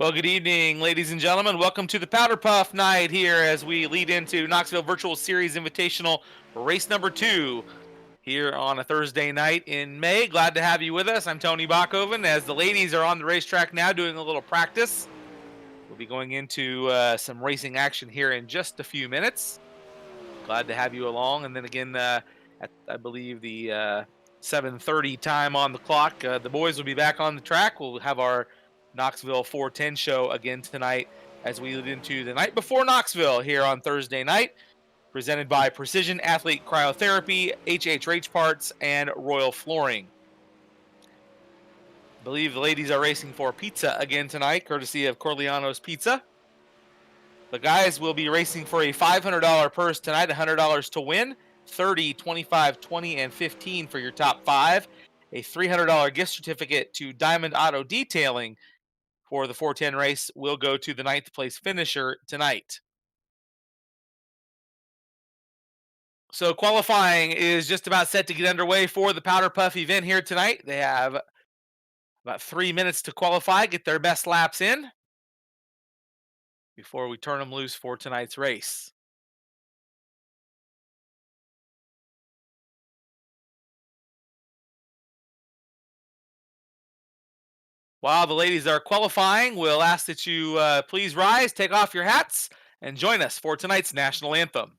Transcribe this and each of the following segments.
Well, good evening, ladies and gentlemen. Welcome to the Powderpuff night here as we lead into Knoxville Virtual Series Invitational race number 2 here on a Thursday night in May. Glad to have you with us. I'm Tony Bachhoven as the ladies are on the racetrack now doing a little practice. We'll be going into some racing action here in just a few minutes. Glad to have you along. And then again, at I believe the 7:30 time on the clock, the boys will be back on the track. We'll have our Knoxville 410 show again tonight as we lead into the night before Knoxville here on Thursday night, presented by Precision Athlete Cryotherapy, HH Parts, and Royal Flooring. I believe the ladies are racing for pizza again tonight, courtesy of Corleano's Pizza. The guys will be racing for a $500 purse tonight, $100 to win, 30, 25, 20, and 15 for your top 5. A $300 gift certificate to Diamond Auto Detailing for the 410 race will go to the 9th place finisher tonight. So qualifying is just about set to get underway for the Powderpuff event here tonight. They have about 3 minutes to qualify, get their best laps in before we turn them loose for tonight's race. While the ladies are qualifying, we'll ask that you please rise, take off your hats, and join us for tonight's national anthem.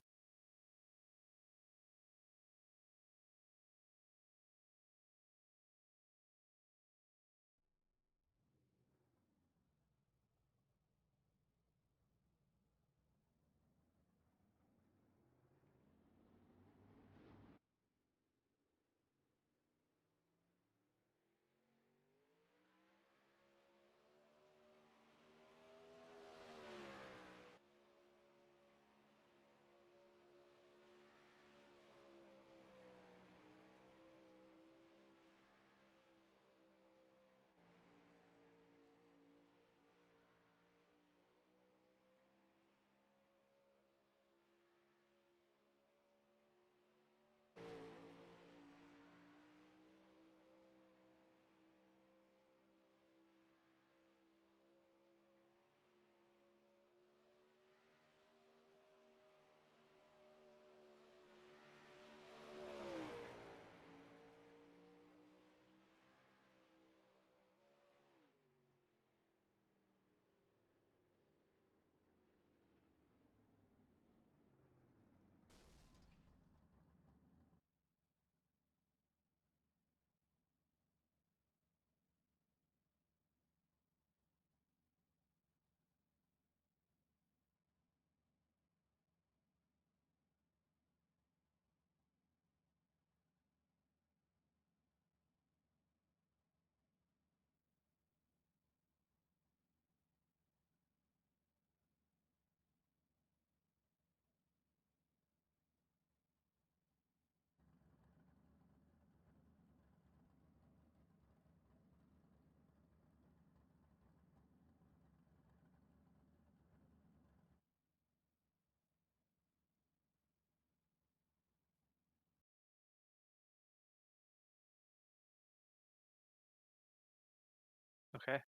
Okay.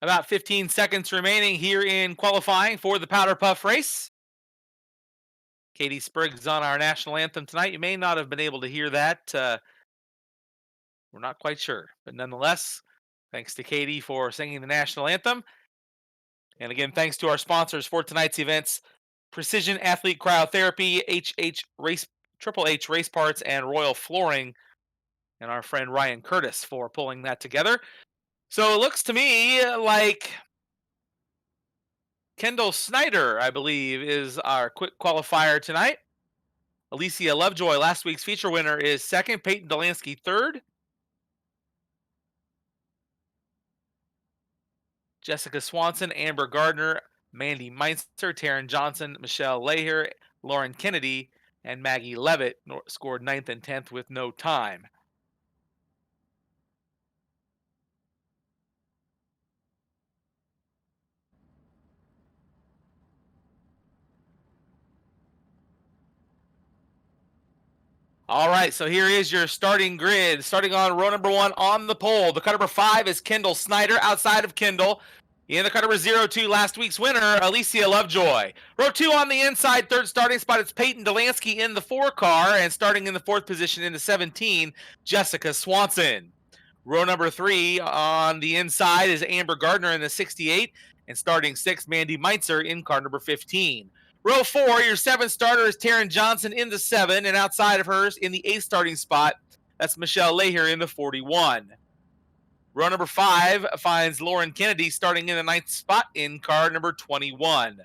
About 15 seconds remaining here in qualifying for the Powderpuff race. Katie Spriggs on our national anthem tonight. You may not have been able to hear that. We're not quite sure. But nonetheless, thanks to Katie for singing the national anthem. And again, thanks to our sponsors for tonight's events, Precision Athlete Cryotherapy, Triple H Race Parts, and Royal Flooring, and our friend Ryan Curtis for pulling that together. So it looks to me like Kendall Snyder, I believe, is our quick qualifier tonight. Alicia Lovejoy, last week's feature winner, is second. Peyton Delansky, third. Jessica Swanson, Amber Gardner, Mandy Meinster, Taryn Johnson, Michelle Leher, Lauren Kennedy, and Maggie Levitt scored 9th and 10th with no time. All right, so here is your starting grid. Starting on row number 1 on the pole. The car number 5 is Kendall Snyder outside of Kendall. In the car number 02, last week's winner, Alicia Lovejoy. Row 2 on the inside, third starting spot, it's Peyton Delansky in the 4 car, and starting in the 4th position in the 17, Jessica Swanson. Row number 3 on the inside is Amber Gardner in the 68, and starting 6th, Mandy Meitzer in car number 15. Row 4, your 7th starter is Taryn Johnson in the 7, and outside of hers in the 8th starting spot, that's Michelle Lehier in the 41. Row number 5 finds Lauren Kennedy starting in the 9th spot in car number 21.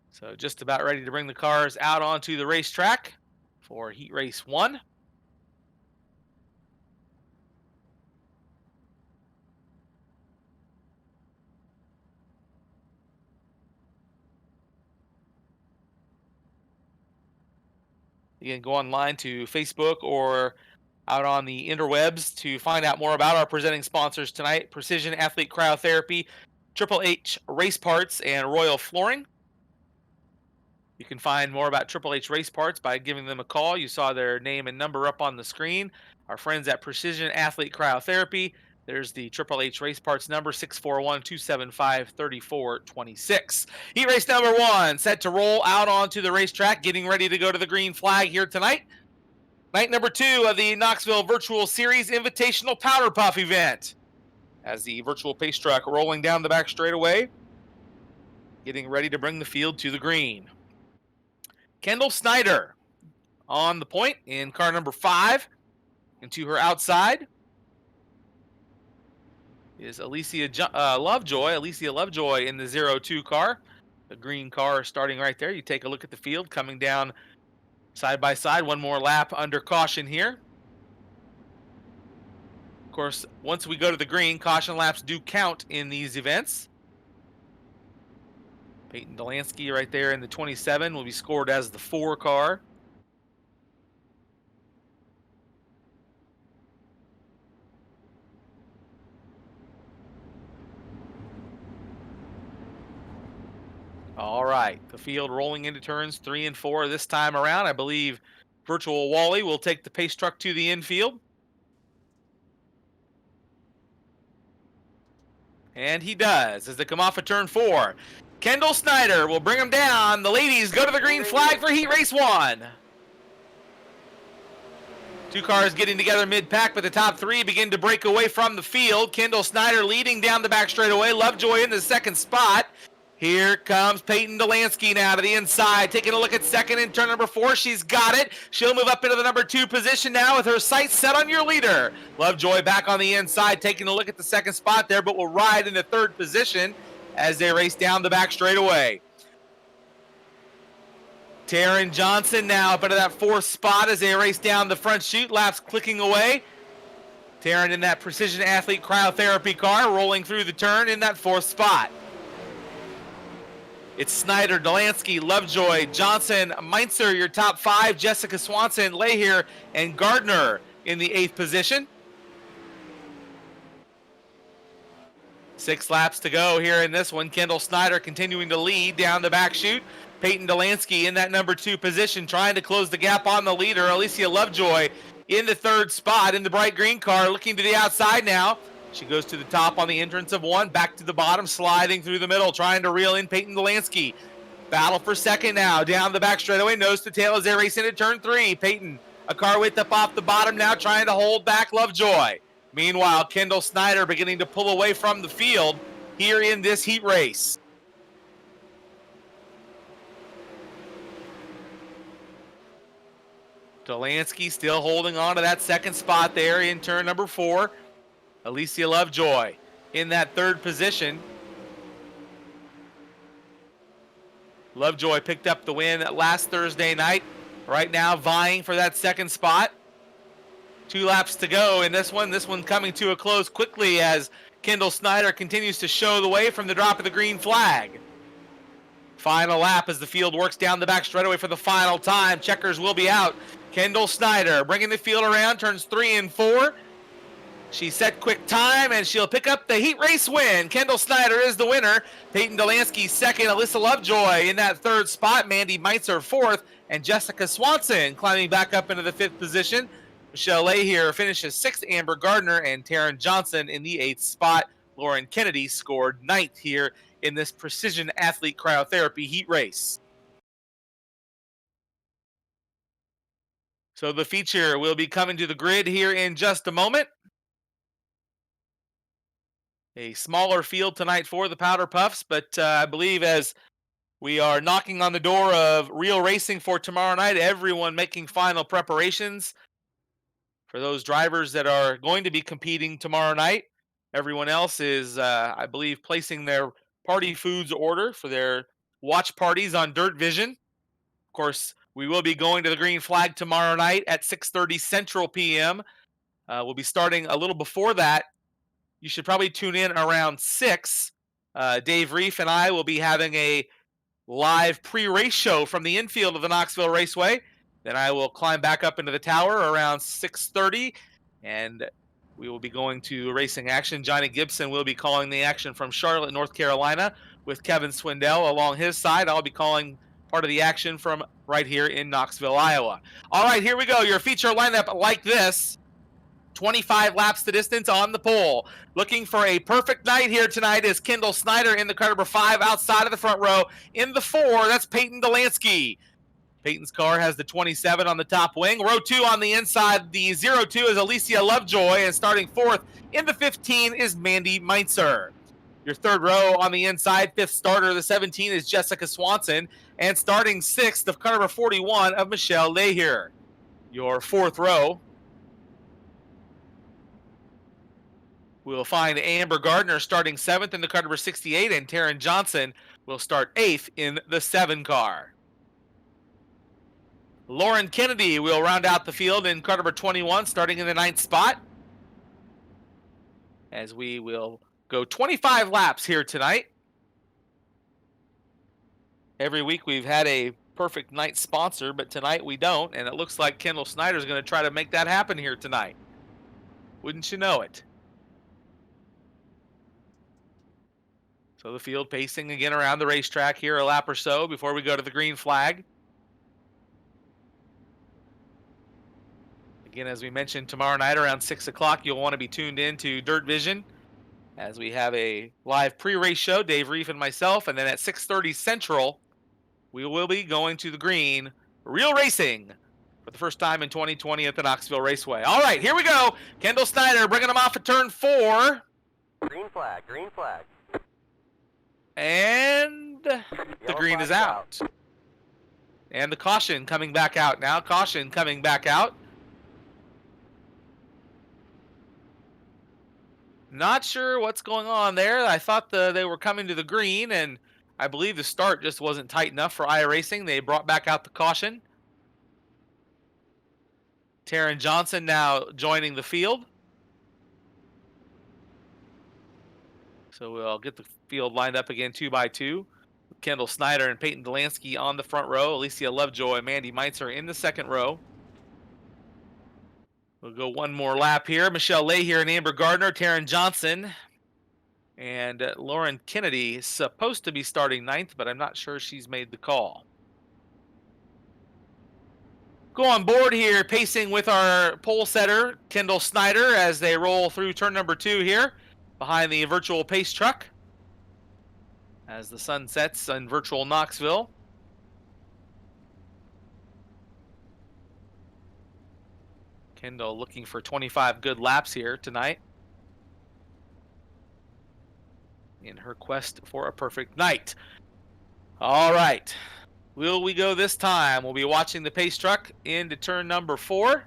So just about ready to bring the cars out onto the racetrack for Heat Race 1. You can go online to Facebook or out on the interwebs to find out more about our presenting sponsors tonight: Precision Athlete Cryotherapy, Triple H Race Parts, and Royal Flooring. You can find more about Triple H Race Parts by giving them a call. You saw their name and number up on the screen. Our friends at Precision Athlete Cryotherapy, there's the Triple H Race Parts number, 641-275-3426. Heat race number 1 set to roll out onto the racetrack, getting ready to go to the green flag here tonight. Night number 2 of the Knoxville Virtual Series Invitational Powderpuff event. As the virtual pace truck rolling down the back straightaway, getting ready to bring the field to the green. Kendall Snyder on the point in car number 5. And to her outside is Alicia Lovejoy. Alicia Lovejoy in the 02 car. The green car starting right there. You take a look at the field coming down side by side. One more lap under caution here. Of course, once we go to the green, caution laps do count in these events. Peyton Delansky right there in the 27 will be scored as the 4 car. All right, the field rolling into turns 3 and 4 this time around. I believe Virtual Wally will take the pace truck to the infield. And he does as they come off of turn 4. Kendall Snyder will bring them down. The ladies go to the green flag for Heat Race 1. 2 cars getting together mid-pack, but the top 3 begin to break away from the field. Kendall Snyder leading down the back straightaway. Lovejoy in the 2nd spot. Here comes Peyton Delansky now to the inside, taking a look at 2nd in turn number 4. She's got it. She'll move up into the number 2 position now with her sights set on your leader. Lovejoy back on the inside, taking a look at the 2nd spot there, but will ride in the 3rd position as they race down the back straightaway. Taryn Johnson now up into that 4th spot as they race down the front chute, laps clicking away. Taryn in that Precision Athlete Cryotherapy car rolling through the turn in that 4th spot. It's Snyder, Delansky, Lovejoy, Johnson, Meitzer, your top 5, Jessica Swanson, Lehier, and Gardner in the 8th position. 6 laps to go here in this one. Kendall Snyder continuing to lead down the back chute. Peyton Delansky in that number 2 position, trying to close the gap on the leader. Alicia Lovejoy in the 3rd spot in the bright green car, looking to the outside now. She goes to the top on the entrance of 1, back to the bottom, sliding through the middle, trying to reel in Peyton Delansky. Battle for 2nd now, down the back straightaway, nose to tail as they race into turn 3. Peyton, a car width up off the bottom now, trying to hold back Lovejoy. Meanwhile, Kendall Snyder beginning to pull away from the field here in this heat race. Delansky still holding on to that 2nd spot there in turn number 4. Alicia Lovejoy in that 3rd position. Lovejoy picked up the win last Thursday night. Right now vying for that 2nd spot. 2 laps to go in this one. This one coming to a close quickly as Kendall Snyder continues to show the way from the drop of the green flag. Final lap as the field works down the back straightaway for the final time. Checkers will be out. Kendall Snyder bringing the field around, turns 3 and 4. She set quick time, and she'll pick up the heat race win. Kendall Snyder is the winner. Peyton Delansky second. Alyssa Lovejoy in that third spot. Mandy Meitzer fourth. And Jessica Swanson climbing back up into the fifth position. Michelle Lahier finishes sixth. Amber Gardner and Taryn Johnson in the eighth spot. Lauren Kennedy scored ninth here in this precision athlete cryotherapy heat race. So the feature will be coming to the grid here in just a moment. A smaller field tonight for the Powderpuffs, but I believe as we are knocking on the door of real racing for tomorrow night, everyone making final preparations for those drivers that are going to be competing tomorrow night. Everyone else is, I believe, placing their party foods order for their watch parties on Dirt Vision. Of course, we will be going to the green flag tomorrow night at 6:30 Central PM. We'll be starting a little before that. You should probably tune in around 6. Dave Reef and I will be having a live pre-race show from the infield of the Knoxville Raceway. Then I will climb back up into the tower around 6:30, and we will be going to racing action. Johnny Gibson will be calling the action from Charlotte, North Carolina, with Kevin Swindell along his side. I'll be calling part of the action from right here in Knoxville, Iowa. All right, here we go. Your feature lineup like this. 25 laps the distance on the pole. Looking for a perfect night here tonight is Kendall Snyder in the car number 5 outside of the front row. In the 4, that's Peyton Delansky. Peyton's car has the 27 on the top wing. Row 2 on the inside. The 02 is Alicia Lovejoy, and starting 4th in the 15 is Mandy Meitzer. Your third row on the inside, 5th starter, the 17 is Jessica Swanson, and starting 6th of car number 41 of Michelle Lahier. Your 4th row, we'll find Amber Gardner starting 7th in the car number 68, and Taryn Johnson will start 8th in the 7 car. Lauren Kennedy will round out the field in car number 21, starting in the 9th spot. As we will go 25 laps here tonight. Every week we've had a perfect night sponsor, but tonight we don't, and it looks like Kendall Snyder is going to try to make that happen here tonight. Wouldn't you know it? So the field pacing again around the racetrack here a lap or so before we go to the green flag. Again, as we mentioned, tomorrow night around 6 o'clock, you'll want to be tuned in to Dirt Vision as we have a live pre-race show, Dave Reef and myself, and then at 6:30 Central, we will be going to the green, real racing, for the first time in 2020 at the Knoxville Raceway. All right, here we go. Kendall Snyder bringing them off at turn 4. Green flag, green flag. And the green is out. And the caution coming back out now. Caution coming back out. Not sure what's going on there. I thought they were coming to the green, and I believe the start just wasn't tight enough for iRacing. They brought back out the caution. Taryn Johnson now joining the field. So we'll get the field lined up again 2 by 2. Kendall Snyder and Peyton Delansky on the front row. Alicia Lovejoy and Mandy Meitzer in the second row. We'll go one more lap here. Michelle Lahier and Amber Gardner, Taryn Johnson, and Lauren Kennedy is supposed to be starting 9th, but I'm not sure she's made the call. Go on board here, pacing with our pole setter, Kendall Snyder, as they roll through turn number 2 here, behind the virtual pace truck, as the sun sets in virtual Knoxville. Kendall looking for 25 good laps here tonight in her quest for a perfect night. All right. Will we go this time? We'll be watching the pace truck into turn number 4.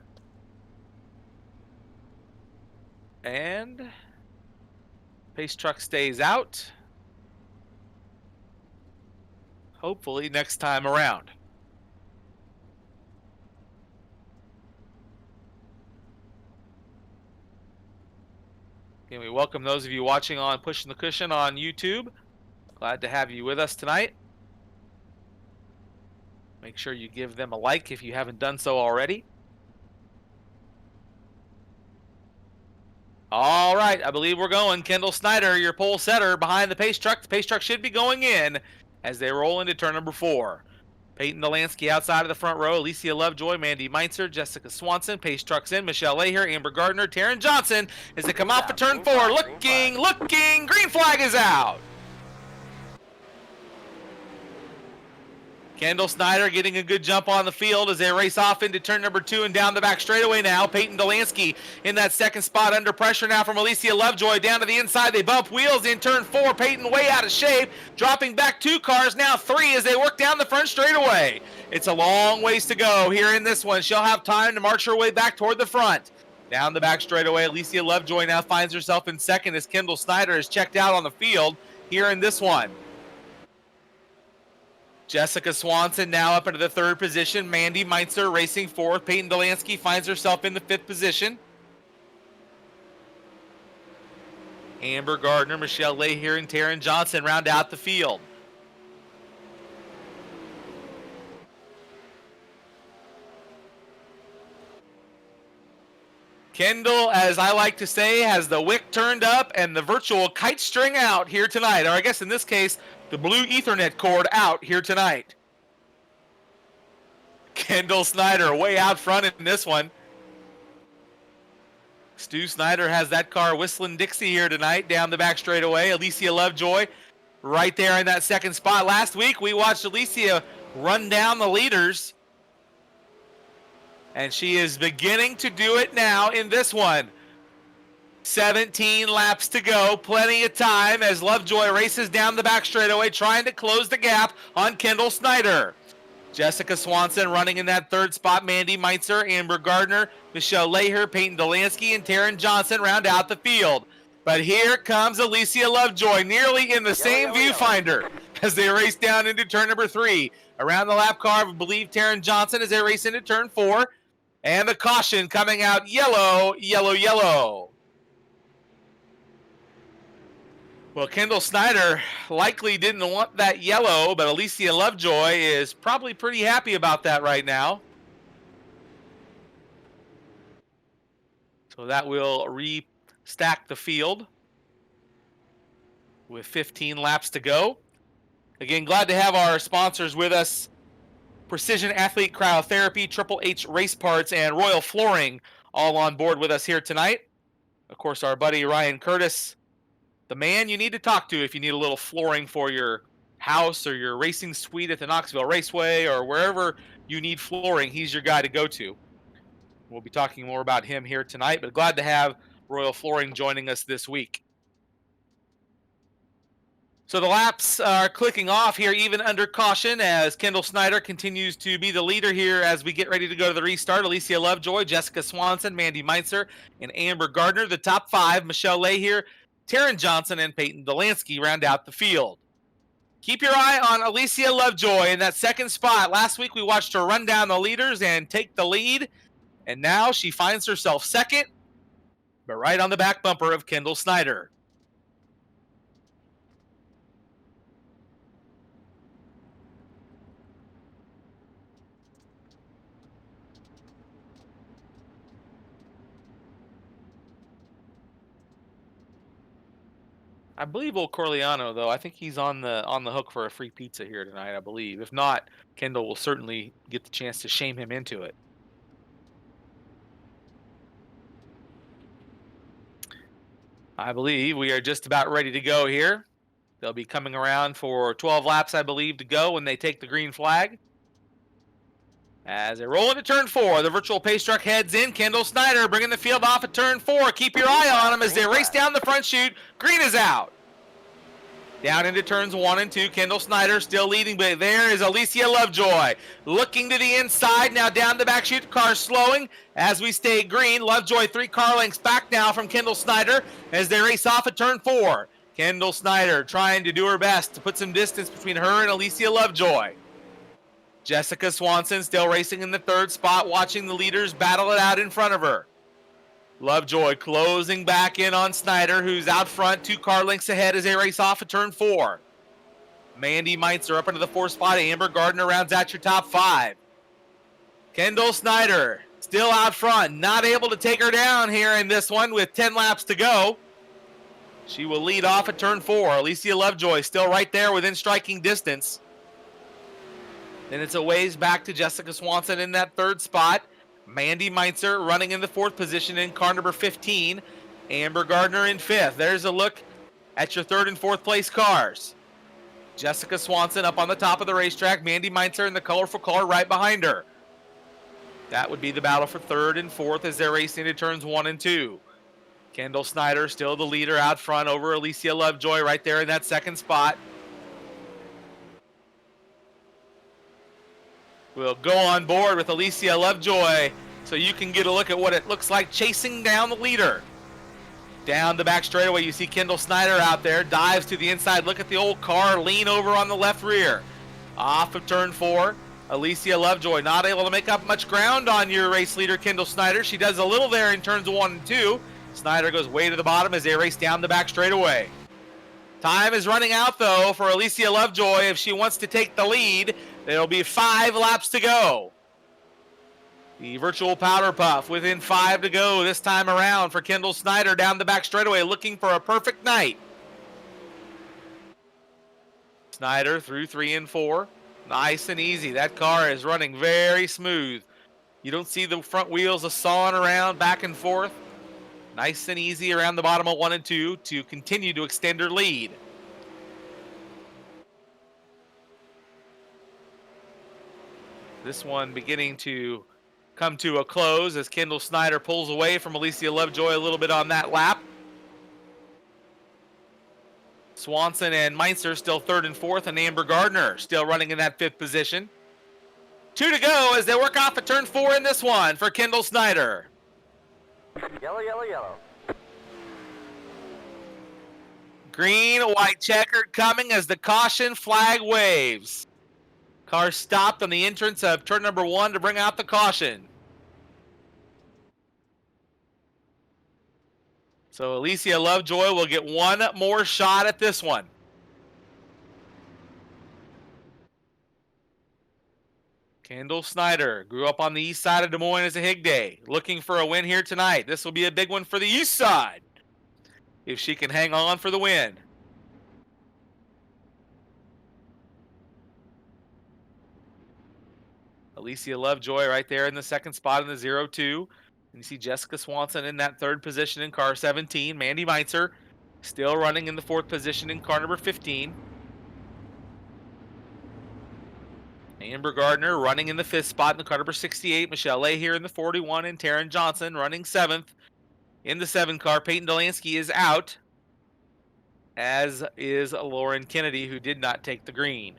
And pace truck stays out. Hopefully next time around. And we welcome those of you watching on Pushing the Cushion on YouTube. Glad to have you with us tonight. Make sure you give them a like if you haven't done so already. All right, I believe we're going. Kendall Snyder, your pole setter behind the pace truck. The pace truck should be going in as they roll into turn number 4. Peyton Delansky outside of the front row. Alicia Lovejoy, Mandy Meintzer, Jessica Swanson. Pace trucks in. Michelle Lahier, Amber Gardner, Taryn Johnson as they come off for turn 4. Looking. Green flag is out. Kendall Snyder getting a good jump on the field as they race off into turn number 2 and down the back straightaway now. Peyton Delansky in that second spot under pressure now from Alicia Lovejoy down to the inside. They bump wheels in turn 4. Peyton way out of shape, dropping back 2 cars, now 3 as they work down the front straightaway. It's a long ways to go here in this one. She'll have time to march her way back toward the front. Down the back straightaway, Alicia Lovejoy now finds herself in second as Kendall Snyder is checked out on the field here in this one. Jessica Swanson now up into the 3rd position. Mandy Meintzer racing 4th. Peyton Delansky finds herself in the 5th position. Amber Gardner, Michelle Lahier, and Taryn Johnson round out the field. Kendall, as I like to say, has the wick turned up and the virtual kite string out here tonight. Or I guess in this case, the blue Ethernet cord out here tonight. Kendall Snyder way out front in this one. Stu Snyder has that car whistling Dixie here tonight down the back straightaway. Alicia Lovejoy right there in that second spot. Last week we watched Alicia run down the leaders, and she is beginning to do it now in this one. 17 laps to go, plenty of time as Lovejoy races down the back straightaway trying to close the gap on Kendall Snyder. Jessica Swanson running in that 3rd spot. Mandy Meintzer, Amber Gardner, Michelle Lahier, Peyton Delansky, and Taryn Johnson round out the field. But here comes Alicia Lovejoy nearly in the same viewfinder as they race down into turn number 3. Around the lap car, I believe Taryn Johnson as they race into turn 4. And the caution coming out yellow, yellow, yellow. Well, Kendall Snyder likely didn't want that yellow, but Alicia Lovejoy is probably pretty happy about that right now. So that will restack the field with 15 laps to go. Again, glad to have our sponsors with us. Precision Athlete Cryotherapy, Triple H Race Parts, and Royal Flooring all on board with us here tonight. Of course, our buddy Ryan Curtis, the man you need to talk to if you need a little flooring for your house or your racing suite at the Knoxville Raceway or wherever you need flooring. He's your guy to go to. We'll be talking more about him here tonight, but glad to have Royal Flooring joining us this week. So the laps are clicking off here even under caution as Kendall Snyder continues to be the leader here as we get ready to go to the restart. Alicia Lovejoy, Jessica Swanson, Mandy Meintzer, and Amber Gardner. The top 5, Michelle Lahier, Taryn Johnson, and Peyton Delansky round out the field. Keep your eye on Alicia Lovejoy in that 2nd spot. Last week we watched her run down the leaders and take the lead, and now she finds herself 2nd, but right on the back bumper of Kendall Snyder. I believe old Corleano, though, I think he's on the hook for a free pizza here tonight, I believe. If not, Kendall will certainly get the chance to shame him into it. I believe we are just about ready to go here. They'll be coming around for 12 laps, I believe, to go when they take the green flag. As they roll into turn 4, the virtual pace truck heads in. Kendall Snyder bringing the field off at turn 4. Keep your eye on them as they race down the front chute. Green is out. Down into turns 1 and 2. Kendall Snyder still leading, but there is Alicia Lovejoy looking to the inside. Now down the back chute, car slowing as we stay green. Lovejoy 3 car lengths back now from Kendall Snyder as they race off at turn 4. Kendall Snyder trying to do her best to put some distance between her and Alicia Lovejoy. Jessica Swanson still racing in the 3rd spot, watching the leaders battle it out in front of her. Lovejoy closing back in on Snyder, who's out front, 2 car lengths ahead as they race off at turn 4. Mandy Meintzer up into the 4th spot. Amber Gardner rounds out your top 5. Kendall Snyder still out front, not able to take her down here in this one with 10 laps to go. She will lead off at turn 4. Alicia Lovejoy still right there within striking distance. Then it's a ways back to Jessica Swanson in that 3rd spot. Mandy Meintzer running in the 4th position in car number 15. Amber Gardner in 5th. There's a look at your 3rd and 4th place cars. Jessica Swanson up on the top of the racetrack. Mandy Meintzer in the colorful car right behind her. That would be the battle for 3rd and 4th as they're racing to turns 1 and 2. Kendall Snyder still the leader out front over Alicia Lovejoy right there in that 2nd spot. We'll go on board with Alicia Lovejoy so you can get a look at what it looks like chasing down the leader. Down the back straightaway, you see Kendall Snyder out there, dives to the inside, look at the old car, lean over on the left rear. Off of turn 4, Alicia Lovejoy not able to make up much ground on your race leader, Kendall Snyder. She does a little there in turns 1 and 2. Snyder goes way to the bottom as they race down the back straightaway. Time is running out, though, for Alicia Lovejoy. If she wants to take the lead, there'll be 5 laps to go. The virtual Powderpuff within 5 to go this time around for Kendall Snyder down the back straightaway looking for a perfect night. Snyder through 3 and 4. Nice and easy. That car is running very smooth. You don't see the front wheels sawing around back and forth. Nice and easy around the bottom of 1 and 2 to continue to extend her lead. This one beginning to come to a close as Kendall Snyder pulls away from Alicia Lovejoy a little bit on that lap. Swanson and Meintzer still 3rd and 4th, and Amber Gardner still running in that 5th position. 2 to go as they work off at turn 4 in this one for Kendall Snyder. Yellow, yellow, yellow. Green, white checkered coming as the caution flag waves. Car stopped on the entrance of turn number 1 to bring out the caution. So Alicia Lovejoy will get one more shot at this one. Kendall Snyder grew up on the east side of Des Moines as a Higday, looking for a win here tonight. This will be a big one for the east side if she can hang on for the win. Alicia Lovejoy right there in the 2nd spot in the 0-2. And you see Jessica Swanson in that 3rd position in car 17. Mandy Meintzer still running in the 4th position in car number 15. Amber Gardner running in the 5th spot in the car number 68. Michelle Leahy in the 41. And Taryn Johnson running 7th in the 7 car. Peyton Delansky is out, as is Lauren Kennedy, who did not take the green.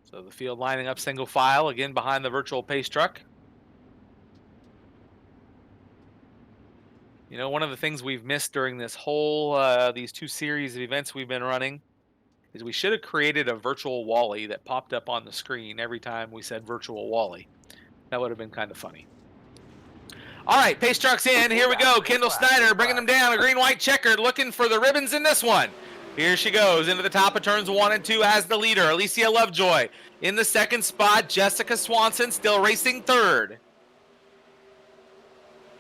So the field lining up single file again behind the virtual pace truck. You know, one of the things we've missed during this whole, these 2 series of events we've been running is we should have created a virtual Wally that popped up on the screen every time we said virtual Wally. That would have been kind of funny. All right, pace truck's in. Here we go. Kendall Snyder bringing them down. A green-white checkered looking for the ribbons in this one. Here she goes into the top of turns 1 and 2 as the leader. Alicia Lovejoy in the 2nd spot. Jessica Swanson still racing 3rd.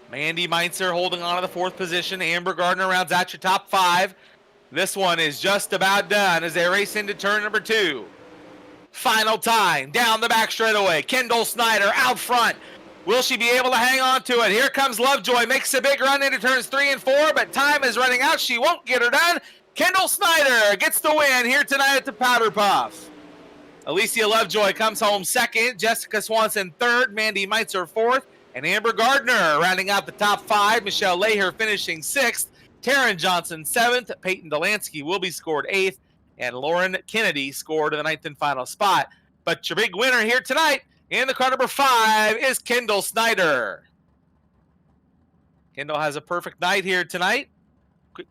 Mandy Meintzer holding on to the 4th position. Amber Gardner rounds out your top 5. This one is just about done as they race into turn number 2. Final time down the back straightaway. Kendall Snyder out front. Will she be able to hang on to it? Here comes Lovejoy. Makes a big run into turns 3 and 4, but time is running out. She won't get her done. Kendall Snyder gets the win here tonight at the Powderpuff. Alicia Lovejoy comes home 2nd. Jessica Swanson 3rd. Mandy Meintzer 4th. And Amber Gardner rounding out the top 5. Michelle Leahy finishing 6th. Taryn Johnson 7th. Peyton Delansky will be scored 8th. And Lauren Kennedy scored in the 9th and final spot. But your big winner here tonight in the car number 5 is Kendall Snyder. Kendall has a perfect night here tonight.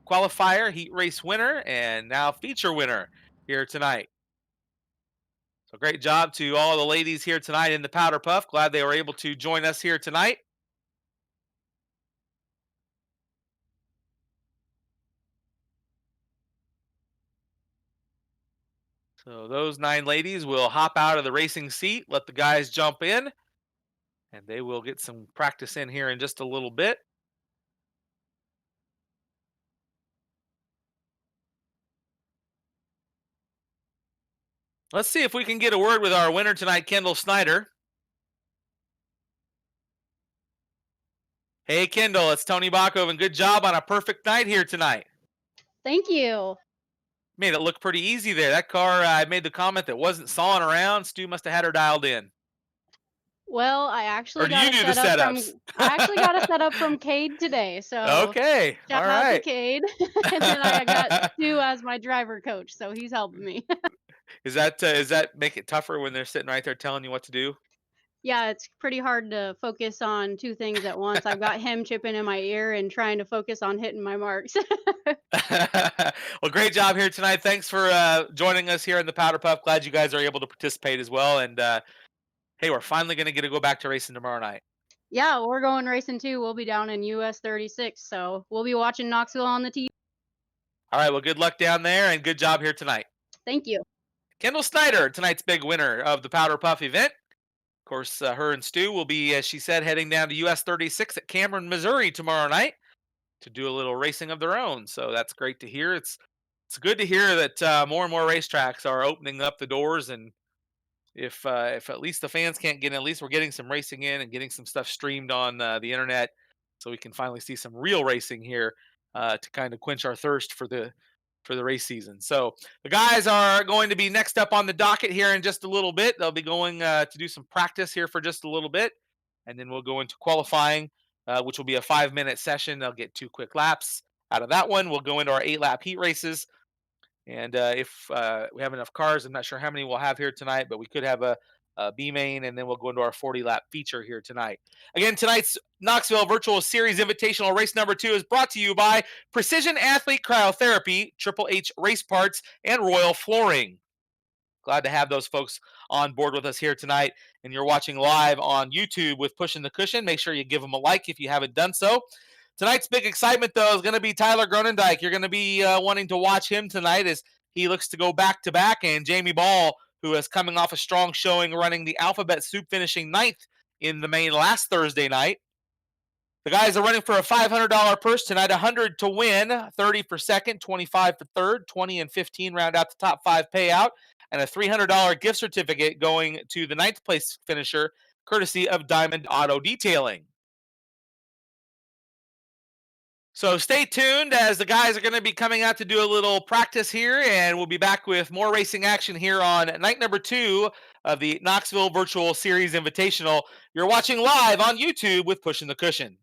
Qualifier, heat race winner, and now feature winner here tonight. So great job to all the ladies here tonight in the Powder Puff. Glad they were able to join us here tonight. So those 9 ladies will hop out of the racing seat, let the guys jump in, and they will get some practice in here in just a little bit. Let's see if we can get a word with our winner tonight, Kendall Snyder. Hey, Kendall, it's Tony Bachov, and good job on a perfect night here tonight. Thank you. Made it look pretty easy there. That car, I made the comment that wasn't sawing around. Stu must have had her dialed in. Well, Or do you do the setups? I actually got a setup from Cade today, so Okay, all shout out to right. Cade. And then I got Stu as my driver coach, so he's helping me. Is that make it tougher when they're sitting right there telling you what to do? Yeah, it's pretty hard to focus on 2 things at once. I've got him chipping in my ear and trying to focus on hitting my marks. Well, great job here tonight. Thanks for joining us here in the Powder Puff. Glad you guys are able to participate as well. And hey, we're finally going to get to go back to racing tomorrow night. Yeah, we're going racing too. We'll be down in US 36, so we'll be watching Knoxville on the TV. All right. Well, good luck down there, and good job here tonight. Thank you. Kendall Snyder, tonight's big winner of the Powder Puff event. Of course, her and Stu will be, as she said, heading down to US 36 at Cameron, Missouri tomorrow night to do a little racing of their own. So that's great to hear. It's good to hear that more and more racetracks are opening up the doors, and if at least the fans can't get in, at least we're getting some racing in and getting some stuff streamed on the internet, so we can finally see some real racing here to kind of quench our thirst for the race season. So the guys are going to be next up on the docket here in just a little bit. They'll be going to do some practice here for just a little bit, and then we'll go into qualifying, which will be a 5-minute session. They'll get 2 quick laps out of that one. We'll go into our 8-lap heat races. And if we have enough cars, I'm not sure how many we'll have here tonight, but we could have a B main, and then we'll go into our 40-lap feature here tonight. Again, tonight's Knoxville Virtual Series Invitational Race number 2 is brought to you by Precision Athlete Cryotherapy, Triple H Race Parts, and Royal Flooring. Glad to have those folks on board with us here tonight. And you're watching live on YouTube with Pushing the Cushion. Make sure you give them a like if you haven't done so. Tonight's big excitement, though, is going to be Tyler Gronendijk. You're going to be wanting to watch him tonight as he looks to go back-to-back. And Jamie Ball, who is coming off a strong showing running the Alphabet Soup, finishing 9th in the main last Thursday night. The guys are running for a $500 purse tonight, 100 to win, 30 for second, 25 for third, 20 and 15 round out the top 5 payout, and a $300 gift certificate going to the 9th place finisher, courtesy of Diamond Auto Detailing. So stay tuned as the guys are going to be coming out to do a little practice here, and we'll be back with more racing action here on night number 2 of the Knoxville Virtual Series Invitational. You're watching live on YouTube with Pushing the Cushion.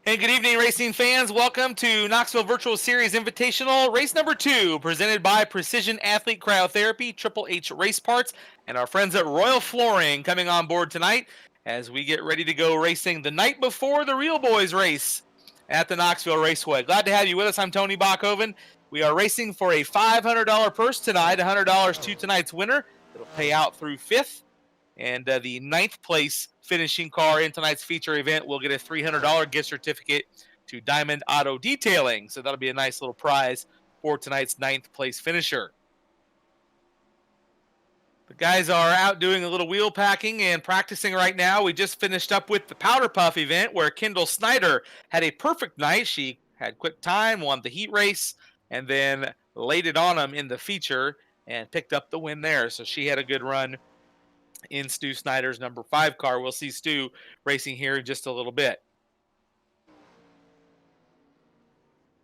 And good evening, racing fans. Welcome to Knoxville Virtual Series Invitational, race number 2, presented by Precision Athlete Cryotherapy, Triple H Race Parts, and our friends at Royal Flooring coming on board tonight as we get ready to go racing the night before the Real Boys race at the Knoxville Raceway. Glad to have you with us. I'm Tony Bachhoven. We are racing for a $500 purse tonight, $100 to tonight's winner. It'll pay out through 5th. And the 9th place finishing car in tonight's feature event will get a $300 gift certificate to Diamond Auto Detailing. So that'll be a nice little prize for tonight's 9th place finisher. The guys are out doing a little wheel packing and practicing right now. We just finished up with the Powderpuff event where Kendall Snyder had a perfect night. She had quick time, won the heat race, and then laid it on them in the feature and picked up the win there. So she had a good run in Stu Snyder's number 5 car. We'll see Stu racing here in just a little bit.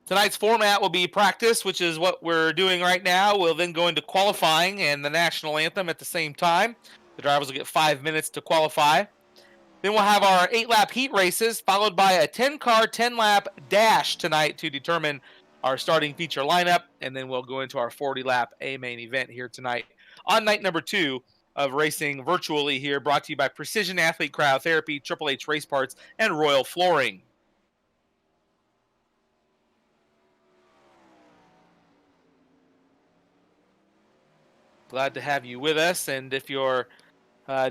Tonight's format will be practice, which is what we're doing right now. We'll then go into qualifying and the national anthem at the same time. The drivers will get 5 minutes to qualify. Then we'll have our 8-lap heat races, followed by a 10-car, 10-lap dash tonight to determine our starting feature lineup. And then we'll go into our 40-lap A main event here tonight on night number 2 of racing virtually here, brought to you by Precision Athlete Cryotherapy, Triple H Race Parts, and Royal Flooring. Glad to have you with us, and if you're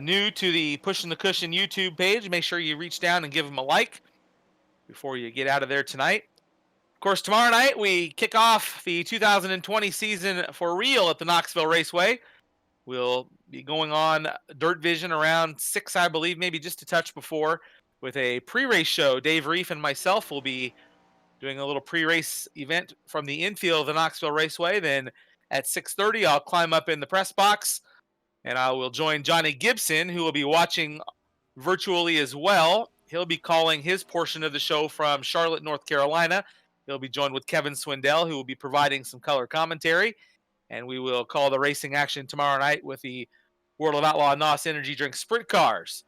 new to the Pushing the Cushion YouTube page, make sure you reach down and give them a like before you get out of there tonight. Of course, tomorrow night we kick off the 2020 season for real at the Knoxville Raceway. We'll be going on Dirt Vision around 6, I believe, maybe just a touch before, with a pre-race show. Dave Reef and myself will be doing a little pre-race event from the infield of the Knoxville Raceway. Then at 6:30, I'll climb up in the press box, and I will join Johnny Gibson, who will be watching virtually as well. He'll be calling his portion of the show from Charlotte, North Carolina. He'll be joined with Kevin Swindell, who will be providing some color commentary. And we will call the racing action tomorrow night with the World of Outlaw NOS Energy Drink Sprint Cars.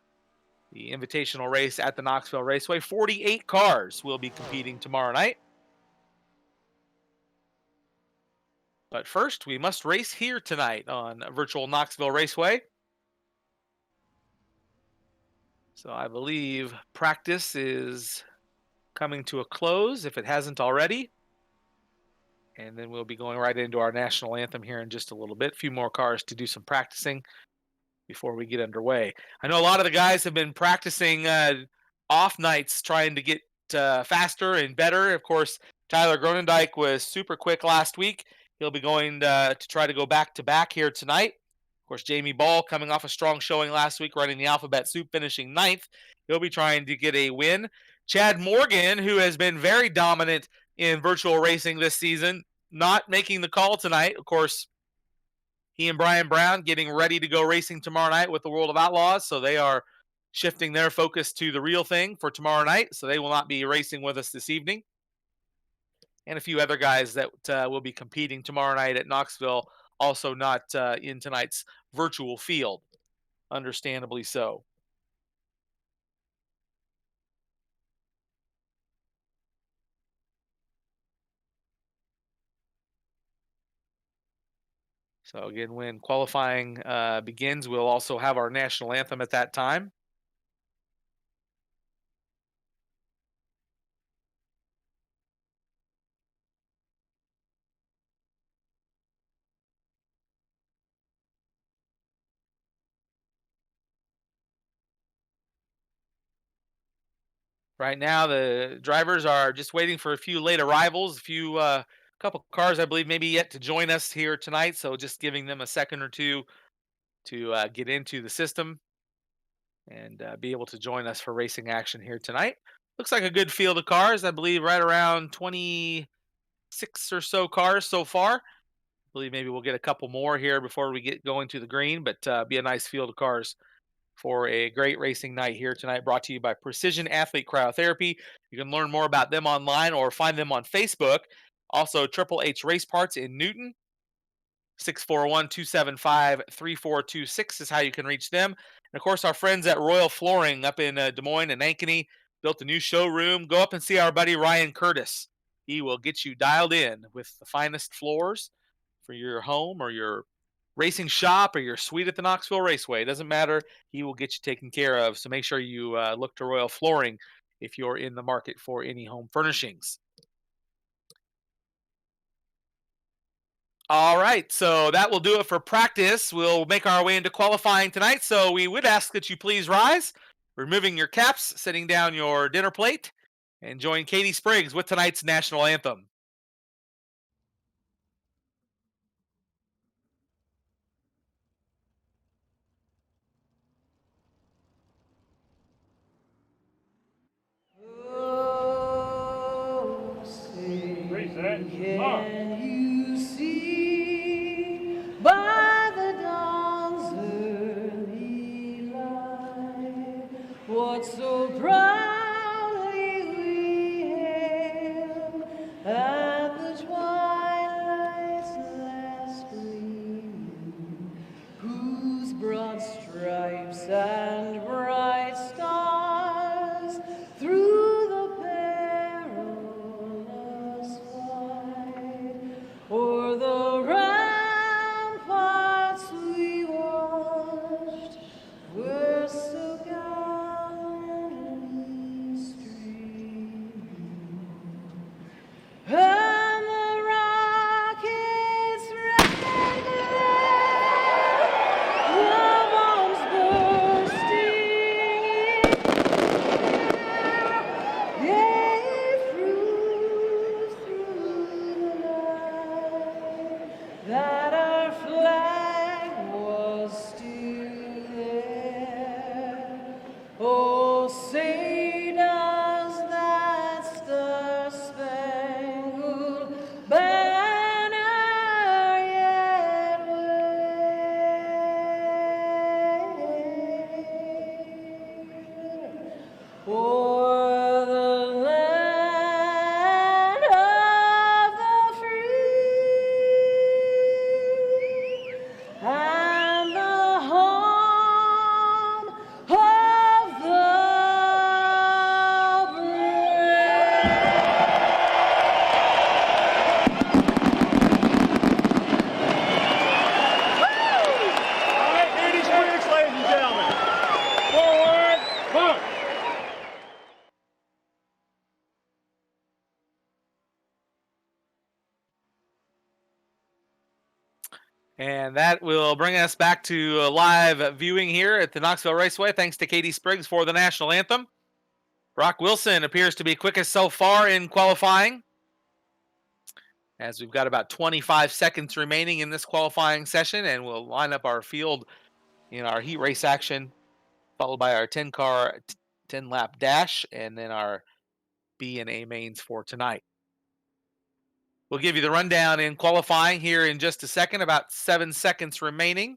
The invitational race at the Knoxville Raceway. 48 cars will be competing tomorrow night. But first, we must race here tonight on virtual Knoxville Raceway. So I believe practice is coming to a close, if it hasn't already. And then we'll be going right into our national anthem here in just a little bit. A few more cars to do some practicing before we get underway. I know a lot of the guys have been practicing off nights, trying to get faster and better. Of course, Tyler Gronendijk was super quick last week. He'll be going to try to go back-to-back here tonight. Of course, Jamie Ball coming off a strong showing last week, running the Alphabet Soup, finishing 9th. He'll be trying to get a win. Chad Morgan, who has been very dominant in virtual racing this season, not making the call tonight. Of course, he and Brian Brown getting ready to go racing tomorrow night with the World of Outlaws, so they are shifting their focus to the real thing for tomorrow night, so they will not be racing with us this evening. And a few other guys that will be competing tomorrow night at Knoxville, also not in tonight's virtual field, understandably so. So again, when qualifying begins, we'll also have our national anthem at that time. Right now, the drivers are just waiting for a few late arrivals, couple cars, I believe, maybe yet to join us here tonight. So just giving them a second or two to get into the system and be able to join us for racing action here tonight. Looks like a good field of cars. I believe right around 26 or so cars so far. I believe maybe we'll get a couple more here before we get going to the green, but be a nice field of cars for a great racing night here tonight, brought to you by Precision Athlete Cryotherapy. You can learn more about them online or find them on Facebook. Also, Triple H Race Parts in Newton. 641-275-3426 is how you can reach them. And of course, our friends at Royal Flooring up in Des Moines and Ankeny, built a new showroom. Go up and see our buddy Ryan Curtis. He will get you dialed in with the finest floors for your home or your racing shop or your suite at the Knoxville Raceway. It doesn't matter. He will get you taken care of. So make sure you look to Royal Flooring if you're in the market for any home furnishings. All right, so that will do it for practice. We'll make our way into qualifying tonight. So we would ask that you please rise, removing your caps, setting down your dinner plate, and join Katie Spriggs with tonight's national anthem. Can you see by the dawn's early light what so proudly we hailed at the twilight's last gleaming, whose broad stripes and bright stars through the perilous fight o'er the ramparts we watched were so gallantly streaming, and the rockets red glare, the bombs bursting in air, gave proof through the night that our flag was still there. Oh, say does that star-spangled banner yet wave o'er the land of the free and the home of the All right, Katie Spriggs, ladies and gentlemen. Forward, march. And that will bring us back to live viewing here at the Knoxville Raceway. Thanks to Katie Spriggs for the national anthem. Brock Wilson appears to be quickest so far in qualifying, as we've got about 25 seconds remaining in this qualifying session, and we'll line up our field in our heat race action, followed by our 10-car, 10-lap dash, and then our B and A mains for tonight. We'll give you the rundown in qualifying here in just a second, about 7 seconds remaining.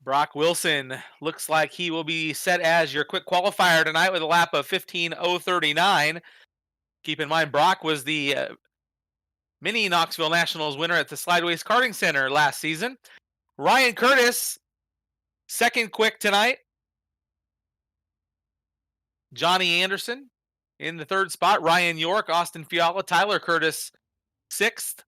Brock Wilson looks like he will be set as your quick qualifier tonight with a lap of 15:039. Keep in mind, Brock was the mini Knoxville Nationals winner at the Slideways Karting Center last season. Ryan Curtis, second quick tonight. Johnny Anderson in the third spot. Ryan York, Austin Fiala, Tyler Curtis, sixth.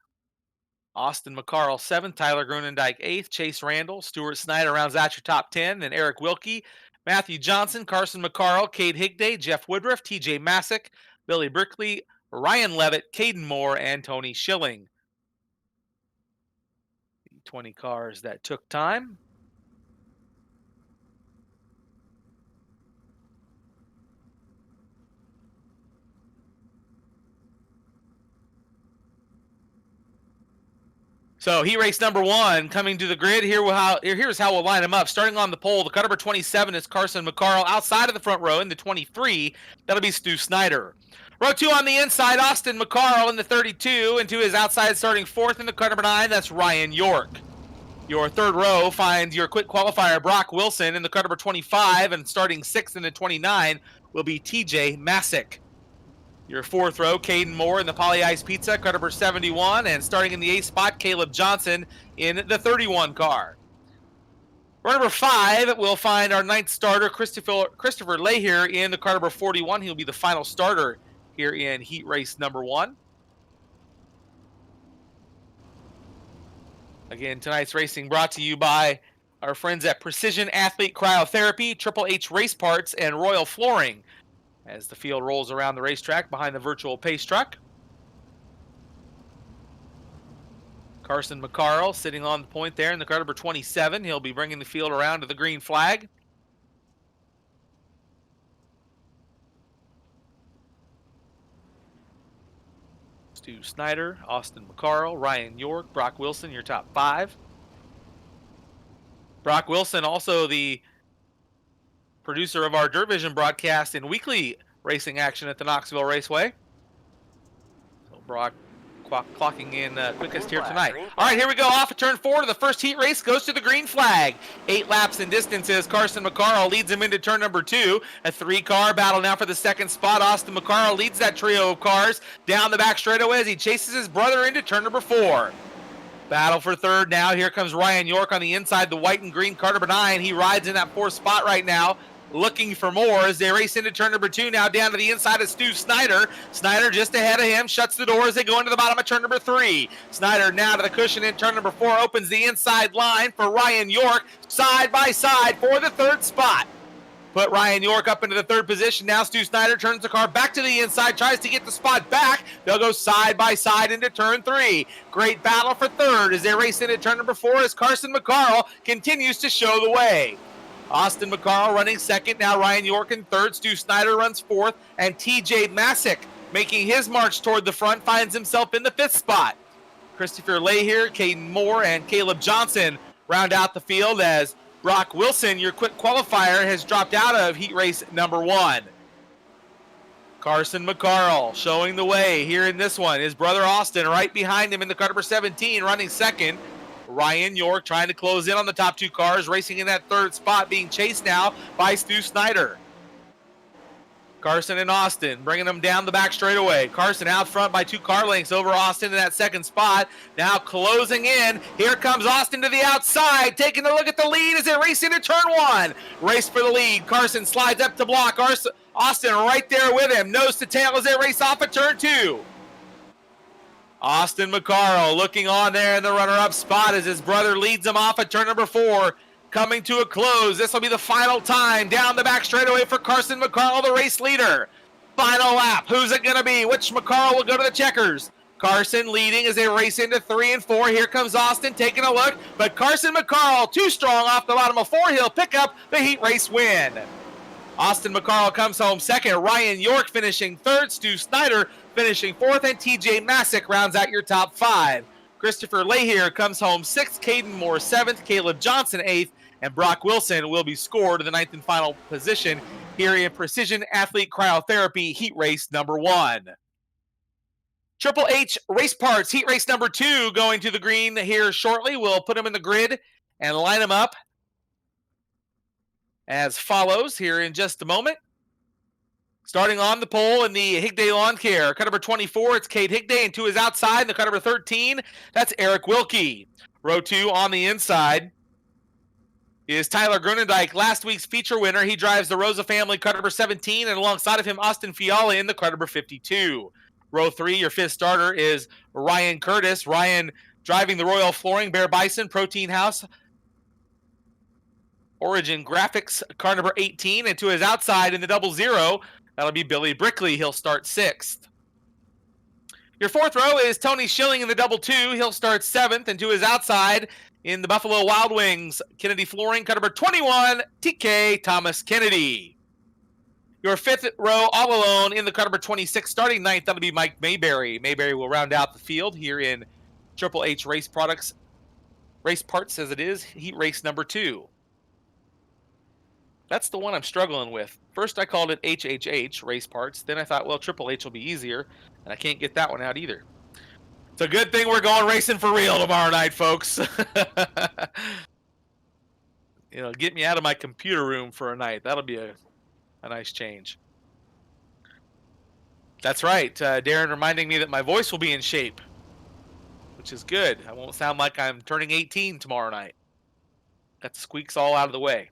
Austin McCarl, seventh. Tyler Grunendijk, eighth. Chase Randall, Stuart Snyder rounds out your top 10. And Eric Wilkie, Matthew Johnson, Carson McCarl, Cade Higday, Jeff Woodruff, TJ Masick, Billy Brickley, Ryan Levitt, Caden Moore, and Tony Schilling. The 20 cars that took time. So heat race number one coming to the grid. Here's how we'll line them up. Starting on the pole, the car number 27 is Carson McCarl. Outside of the front row in the 23, that'll be Stu Snyder. Row two on the inside, Austin McCarl in the 32, and to his outside starting fourth in the car number 9, that's Ryan York. Your third row finds your quick qualifier Brock Wilson in the car number 25, and starting sixth in the 29 will be TJ Masick. Your fourth row, Caden Moore in the Poly Ice Pizza, car number 71, and starting in the 8th spot, Caleb Johnson in the 31 car. Row number 5, we'll find our 9th starter, Christopher Leahier, in the car number 41. He'll be the final starter here in heat race number 1. Again, tonight's racing brought to you by our friends at Precision Athlete Cryotherapy, Triple H Race Parts, and Royal Flooring, as the field rolls around the racetrack behind the virtual pace truck. Carson McCarl sitting on the point there in the car number 27. He'll be bringing the field around to the green flag. Stu Snyder, Austin McCarl, Ryan York, Brock Wilson, your top 5. Brock Wilson, also the producer of our Dirt Vision broadcast in weekly racing action at the Knoxville Raceway. So Brock clocking in quickest here tonight. All right, here we go. Off of turn 4 to the first heat race. Goes to the green flag. 8 laps in distances. Carson McCarl leads him into turn number 2. A 3-car battle now for the second spot. Austin McCarl leads that trio of cars down the back straightaway as he chases his brother into turn number 4. Battle for third now. Here comes Ryan York on the inside, the white and green car number 9. He rides in that 4th spot right now, looking for more as they race into turn number 2. Now down to the inside of Stu Snyder. Snyder just ahead of him, shuts the door as they go into the bottom of turn number 3. Snyder now to the cushion in turn number 4, opens the inside line for Ryan York, side by side for the 3rd spot. Put Ryan York up into the 3rd position. Now Stu Snyder turns the car back to the inside, tries to get the spot back. They'll go side by side into turn 3. Great battle for 3rd as they race into turn number 4 as Carson McCarl continues to show the way. Austin McCarl running 2nd. Now Ryan York in 3rd. Stu Snyder runs 4th. And TJ Masick, making his march toward the front, finds himself in the 5th spot. Christopher Leahier, Caden Moore, and Caleb Johnson round out the field as Brock Wilson, your quick qualifier, has dropped out of heat race number 1. Carson McCarl showing the way here in this one. His brother Austin right behind him in the car number 17, running 2nd. Ryan York trying to close in on the top 2 cars, racing in that 3rd spot, being chased now by Stu Snyder. Carson and Austin bringing them down the back straightaway. Carson out front by 2 car lengths over Austin in that 2nd spot. Now closing in. Here comes Austin to the outside, taking a look at the lead as they race into turn 1. Race for the lead. Carson slides up to block. Austin right there with him. Nose to tail as they race off at turn 2. Austin McCarl looking on there in the runner-up spot as his brother leads him off at turn number 4. Coming to a close. This will be the final time down the back straightaway for Carson McCarl, the race leader. Final lap. Who's it going to be? Which McCarl will go to the checkers? Carson leading as they race into 3 and 4. Here comes Austin taking a look, but Carson McCarl too strong off the bottom of 4. He'll pick up the heat race win. Austin McCarl comes home 2nd. Ryan York finishing 3rd. Stu Snyder finishing 4th, and TJ Masick rounds out your top 5. Christopher Leahier comes home 6th. Caden Moore 7th. Caleb Johnson 8th. And Brock Wilson will be scored to the 9th and final position here in Precision Athlete Cryotherapy Heat Race number 1. Triple H Race Parts Heat Race number 2 going to the green here shortly. We'll put them in the grid and line them up as follows here in just a moment. Starting on the pole in the Higday Lawn Care. Cut number 24, it's Cade Higday, and to his outside, in the cut number 13, that's Eric Wilkie. Row 2 on the inside is Tyler Grunendijk, last week's feature winner. He drives the Rosa family car number 17, and alongside of him, Austin Fiala in the car number 52. Row 3, your 5th starter is Ryan Curtis. Ryan driving the Royal Flooring, Bear Bison, Protein House, Origin Graphics car number 18, and to his outside in the 00, that'll be Billy Brickley. He'll start 6th. Your 4th row is Tony Schilling in the 22. He'll start 7th, and to his outside in the Buffalo Wild Wings, Kennedy Flooring, cut number 21, TK Thomas Kennedy. Your 5th row all alone in the cut number 26, starting 9th, that'll be Mike Mayberry. Mayberry will round out the field here in Triple H Race Parts as it is, heat race number 2. That's the one I'm struggling with. First I called it HHH, Race Parts. Then I thought, well, Triple H will be easier, and I can't get that one out either. It's a good thing we're going racing for real tomorrow night, folks. Get me out of my computer room for a night. That'll be a nice change. That's right. Darren reminding me that my voice will be in shape, which is good. I won't sound like I'm turning 18 tomorrow night. Got the squeaks all out of the way.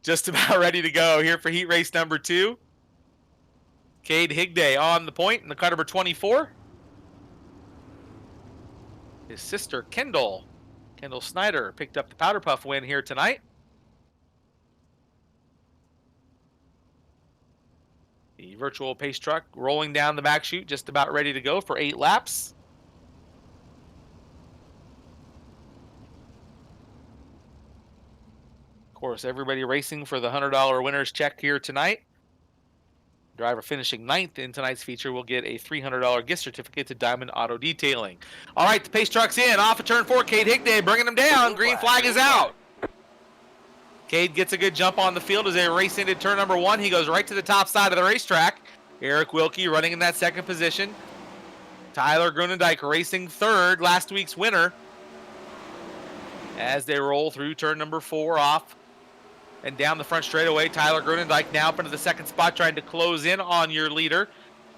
Just about ready to go here for heat race number 2. Cade Higday on the point in the car number 24. His sister, Kendall Snyder, picked up the Powderpuff win here tonight. The virtual pace truck rolling down the back chute, just about ready to go for 8 laps. Of course, everybody racing for the $100 winner's check here tonight. Driver finishing 9th in tonight's feature will get a $300 gift certificate to Diamond Auto Detailing. All right, the pace truck's in. Off of turn 4, Cade Higday bringing him down. Green flag is out. Cade gets a good jump on the field as they race into turn number 1. He goes right to the top side of the racetrack. Eric Wilkie running in that second position. Tyler Grunendijk racing 3rd, last week's winner. As they roll through turn number 4 off and down the front straightaway, Tyler Grunendijk now up into the 2nd spot, trying to close in on your leader,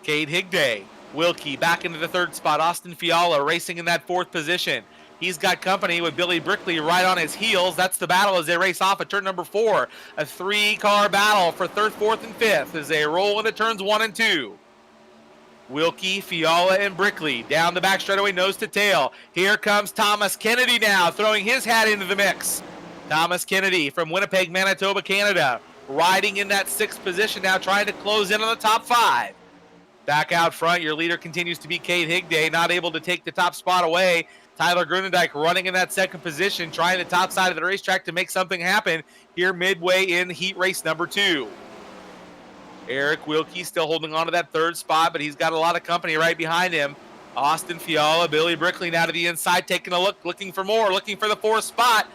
Cade Higday. Wilkie back into the 3rd spot. Austin Fiala racing in that 4th position. He's got company with Billy Brickley right on his heels. That's the battle as they race off at turn number 4. A 3-car battle for 3rd, 4th, and 5th as they roll into turns 1 and 2. Wilkie, Fiala, and Brickley down the back straightaway, nose to tail. Here comes Thomas Kennedy now, throwing his hat into the mix. Thomas Kennedy from Winnipeg, Manitoba, Canada, riding in that 6th position now, trying to close in on the top 5. Back out front, your leader continues to be Cade Higday, not able to take the top spot away. Tyler Grunendijk running in that 2nd position, trying the top side of the racetrack to make something happen here midway in heat race number 2. Eric Wilkie still holding on to that 3rd spot, but he's got a lot of company right behind him. Austin Fiala, Billy Brickley now to the inside, taking a look, looking for more, looking for the 4th spot.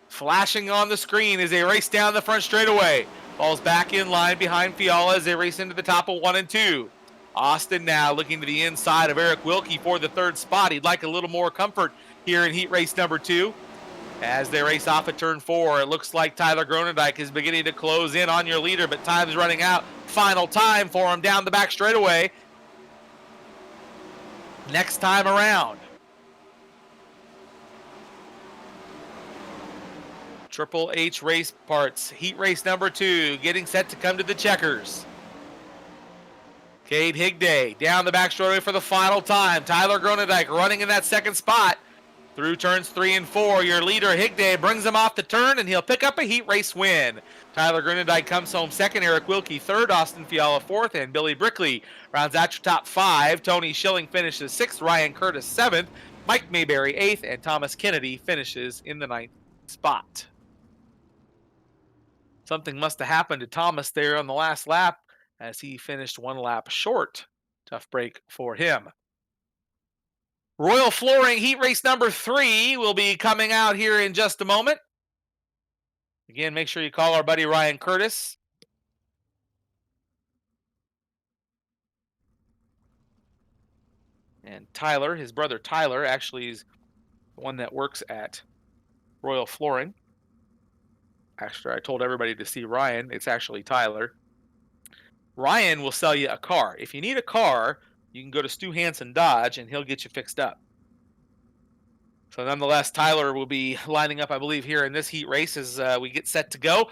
Flashing on the screen as they race down the front straightaway. Falls back in line behind Fiala as they race into the top of 1 and 2. Austin now looking to the inside of Eric Wilkie for the 3rd spot. He'd like a little more comfort here in heat race number 2. As they race off at turn 4, it looks like Tyler Grunendijk is beginning to close in on your leader, but time's running out. Final time for him down the back straightaway. Next time around. Triple H Race Parts, heat race number 2, getting set to come to the checkers. Cade Higday down the back straightaway for the final time. Tyler Grunendijk running in that 2nd spot. Through turns 3 and 4, your leader Higday brings him off the turn, and he'll pick up a heat race win. Tyler Grunendijk comes home 2nd, Eric Wilkie 3rd, Austin Fiala 4th, and Billy Brickley rounds out your top 5. Tony Schilling finishes 6th, Ryan Curtis 7th, Mike Mayberry 8th, and Thomas Kennedy finishes in the 9th spot. Something must have happened to Thomas there on the last lap as he finished 1 lap short. Tough break for him. Royal Flooring heat race number 3 will be coming out here in just a moment. Again, make sure you call our buddy Ryan Curtis. And Tyler, his brother Tyler, actually is the one that works at Royal Flooring. Actually, I told everybody to see Ryan. It's actually Tyler. Ryan will sell you a car. If you need a car, you can go to Stu Hansen Dodge, and he'll get you fixed up. So nonetheless, Tyler will be lining up, I believe, here in this heat race as we get set to go.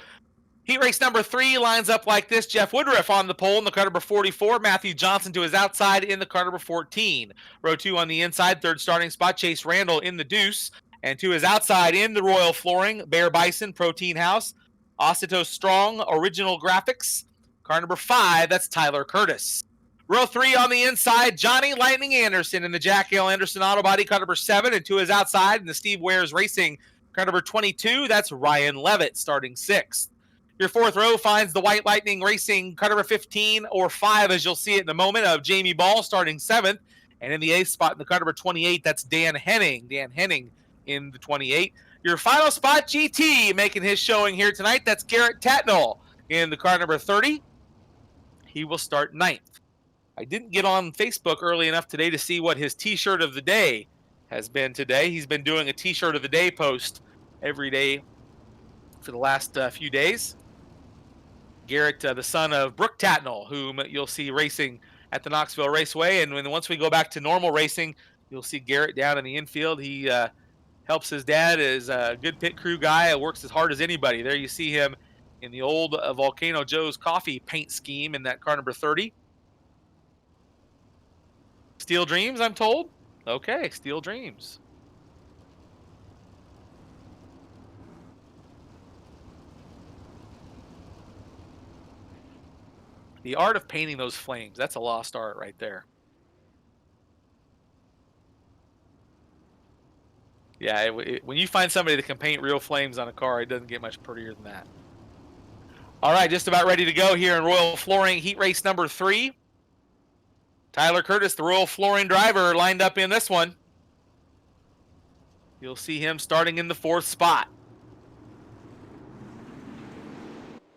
Heat race number 3 lines up like this. Jeff Woodruff on the pole in the car number 44. Matthew Johnson to his outside in the car number 14. Row 2 on the inside, 3rd starting spot. Chase Randall in the deuce. And to his outside in the Royal Flooring, Bear Bison, Protein House, Osito Strong, Original Graphics. Car number 5, that's Tyler Curtis. Row 3 on the inside, Johnny Lightning Anderson in the Jack Hale Anderson Auto Body, car number 7. And to his outside in the Steve Wares Racing, car number 22, that's Ryan Levitt starting 6th. Your 4th row finds the White Lightning Racing, car number 15 or 5, as you'll see it in a moment, of Jamie Ball starting 7th. And in the 8th spot in the car number 28, that's Dan Henning. Dan Henning in the 28. Your final spot, GT, making his showing here tonight. That's Garrett Tatnall in the car number 30. He will start 9th. I didn't get on Facebook early enough today to see what his T-shirt of the day has been today. He's been doing a T-shirt of the day post every day for the last few days. Garrett, the son of Brooke Tatnall, whom you'll see racing at the Knoxville Raceway. And once we go back to normal racing, you'll see Garrett down in the infield. He Helps his dad, is a good pit crew guy, works as hard as anybody. There you see him in the old Volcano Joe's coffee paint scheme in that car number 30. Steel Dreams, I'm told. Okay, Steel Dreams. The art of painting those flames, that's a lost art right there. Yeah, when you find somebody that can paint real flames on a car, it doesn't get much prettier than that. All right, just about ready to go here in Royal Flooring Heat Race number 3. Tyler Curtis, the Royal Flooring driver, lined up in this one. You'll see him starting in the 4th spot.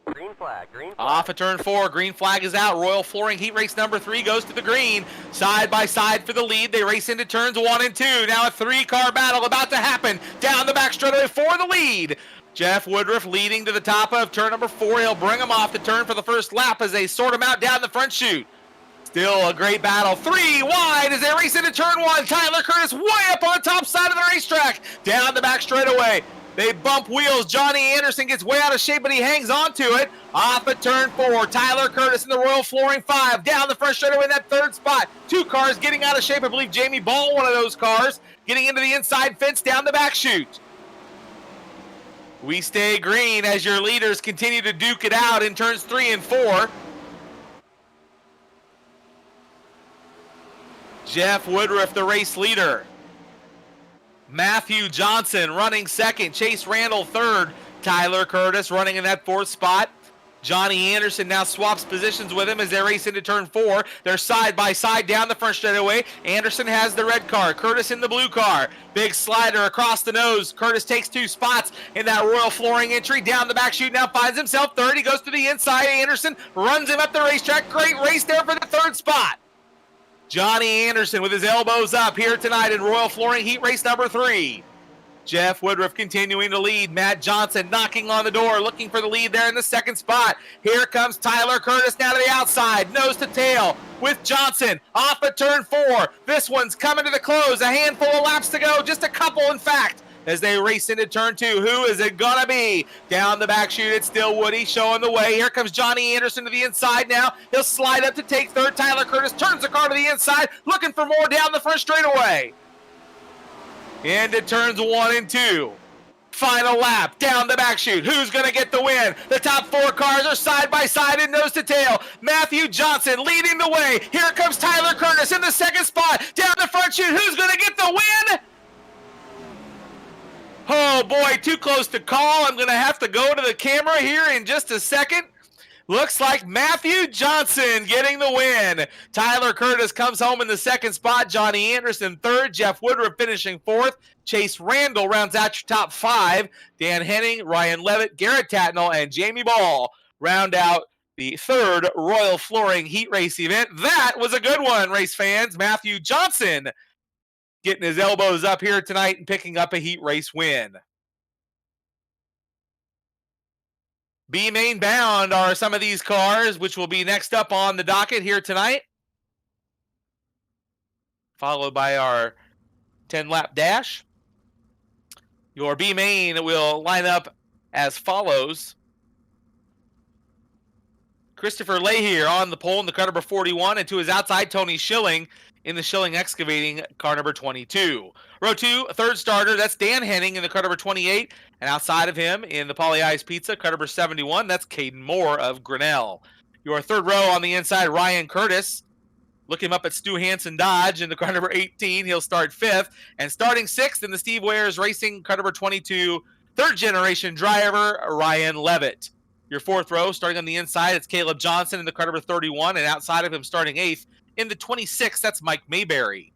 Green flag, green flag. Off of turn 4, green flag is out. Royal Flooring Heat Race number 3 goes to the green. Side by side for the lead. They race into turns 1 and 2. Now a 3-car battle about to happen. Down the back straightaway for the lead. Jeff Woodruff leading to the top of turn number 4. He'll bring him off the turn for the first lap as they sort him out down the front chute. Still a great battle. 3 wide as they race into turn 1. Tyler Curtis way up on the top side of the racetrack. Down the back straightaway. They bump wheels. Johnny Anderson gets way out of shape, but he hangs on to it. Off at turn 4. Tyler Curtis in the Royal Flooring 5. Down the front straightaway in that 3rd spot. 2 cars getting out of shape. I believe Jamie Ball, one of those cars, getting into the inside fence down the back chute. We stay green as your leaders continue to duke it out in turns 3 and 4. Jeff Woodruff, the race leader. Matthew Johnson running 2nd. Chase Randall 3rd. Tyler Curtis running in that 4th spot. Johnny Anderson now swaps positions with him as they race into turn 4. They're side by side down the front straightaway. Anderson has the red car. Curtis in the blue car. Big slider across the nose. Curtis takes 2 spots in that Royal Flooring entry. Down the back chute now finds himself 3rd. He goes to the inside. Anderson runs him up the racetrack. Great race there for the 3rd spot. Johnny Anderson with his elbows up here tonight in Royal Flooring Heat Race number 3. Jeff Woodruff continuing to lead. Matt Johnson knocking on the door, looking for the lead there in the 2nd spot. Here comes Tyler Curtis now to the outside, nose to tail with Johnson off at turn 4. This one's coming to the close. A handful of laps to go, just a couple in fact, as they race into turn 2. Who is it gonna be? Down the back chute, it's still Woody showing the way. Here comes Johnny Anderson to the inside now. He'll slide up to take 3rd. Tyler Curtis turns the car to the inside, looking for more down the front straightaway. Into turns 1 and 2. Final lap, down the back chute. Who's gonna get the win? The top 4 cars are side by side and nose to tail. Matthew Johnson leading the way. Here comes Tyler Curtis in the 2nd spot. Down the front chute, who's gonna get the win? Oh boy, too close to call. I'm going to have to go to the camera here in just a second. Looks like Matthew Johnson getting the win. Tyler Curtis comes home in the 2nd spot. Johnny Anderson 3rd. Jeff Woodruff finishing 4th. Chase Randall rounds out your top 5. Dan Henning, Ryan Levitt, Garrett Tatnall, and Jamie Ball round out the 3rd Royal Flooring Heat Race event. That was a good one, race fans. Matthew Johnson getting his elbows up here tonight and picking up a heat race win. B main bound are some of these cars, which will be next up on the docket here tonight, followed by our 10-lap dash. Your B main will line up as follows. Christopher Leahy on the pole in the car number 41, and to his outside, Tony Schilling in the Schilling Excavating car number 22. Row 2, 3rd starter, that's Dan Henning in the car number 28, and outside of him in the Poly Ice Pizza, car number 71, that's Caden Moore of Grinnell. Your 3rd row on the inside, Ryan Curtis. Look him up at Stu Hansen Dodge in the car number 18. He'll start 5th. And starting 6th in the Steve Wares Racing car number 22, 3rd generation driver, Ryan Levitt. Your 4th row, starting on the inside, it's Caleb Johnson in the car number 31, and outside of him starting 8th, in the 26th, that's Mike Mayberry.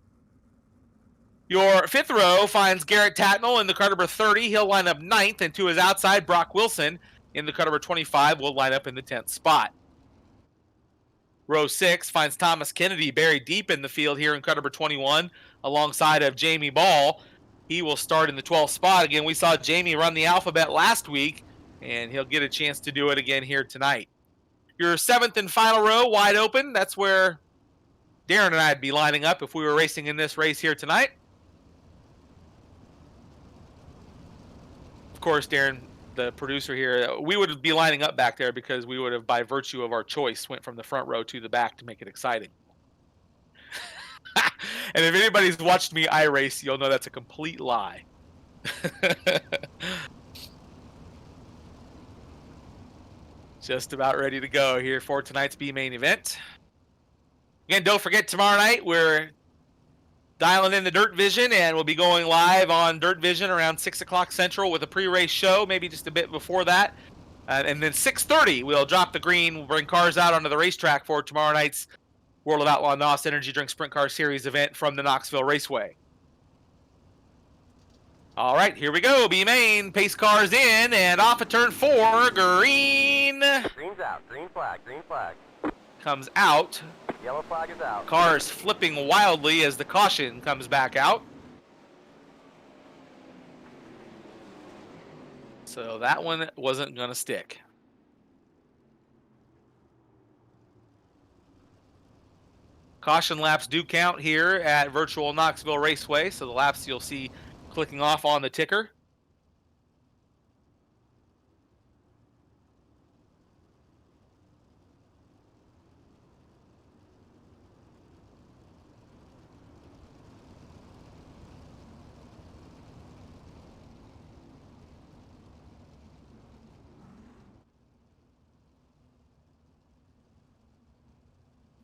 Your 5th row finds Garrett Tatnall in the car number 30. He'll line up 9th, and to his outside, Brock Wilson in the car number 25 will line up in the 10th spot. Row 6 finds Thomas Kennedy buried deep in the field here in car number 21, alongside of Jamie Ball. He will start in the 12th spot. Again, we saw Jamie run the alphabet last week, and he'll get a chance to do it again here tonight. Your 7th and final row, wide open. That's where Darren and I would be lining up if we were racing in this race here tonight. of course, Darren, the producer here, we would be lining up back there because we would have, by virtue of our choice, went from the front row to the back to make it exciting. And if anybody's watched me iRace, you'll know that's a complete lie. Just about ready to go here for tonight's B main event. Again, don't forget, tomorrow night we're dialing in the Dirt Vision, and we'll be going live on Dirt Vision around 6 o'clock Central with a pre-race show, maybe just a bit before that. And then 6:30, we'll drop the green, we'll bring cars out onto the racetrack for tomorrow night's World of Outlaw NOS Energy Drink Sprint Car Series event from the Knoxville Raceway. All right, here we go. B-Main, pace cars in, and off at turn 4, green. Green's out. Green flag. Green flag. Comes out. Yellow flag is out. Cars flipping wildly as the caution comes back out. So that one wasn't going to stick. Caution laps do count here at virtual Knoxville Raceway, so the laps you'll see clicking off on the ticker.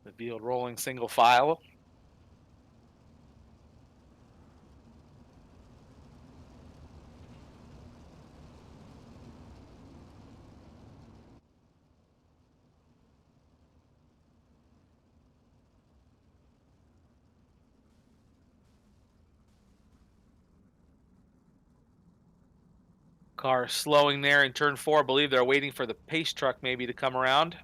The field rolling single file. Car slowing there in turn 4. I believe they're waiting for the pace truck maybe to come around.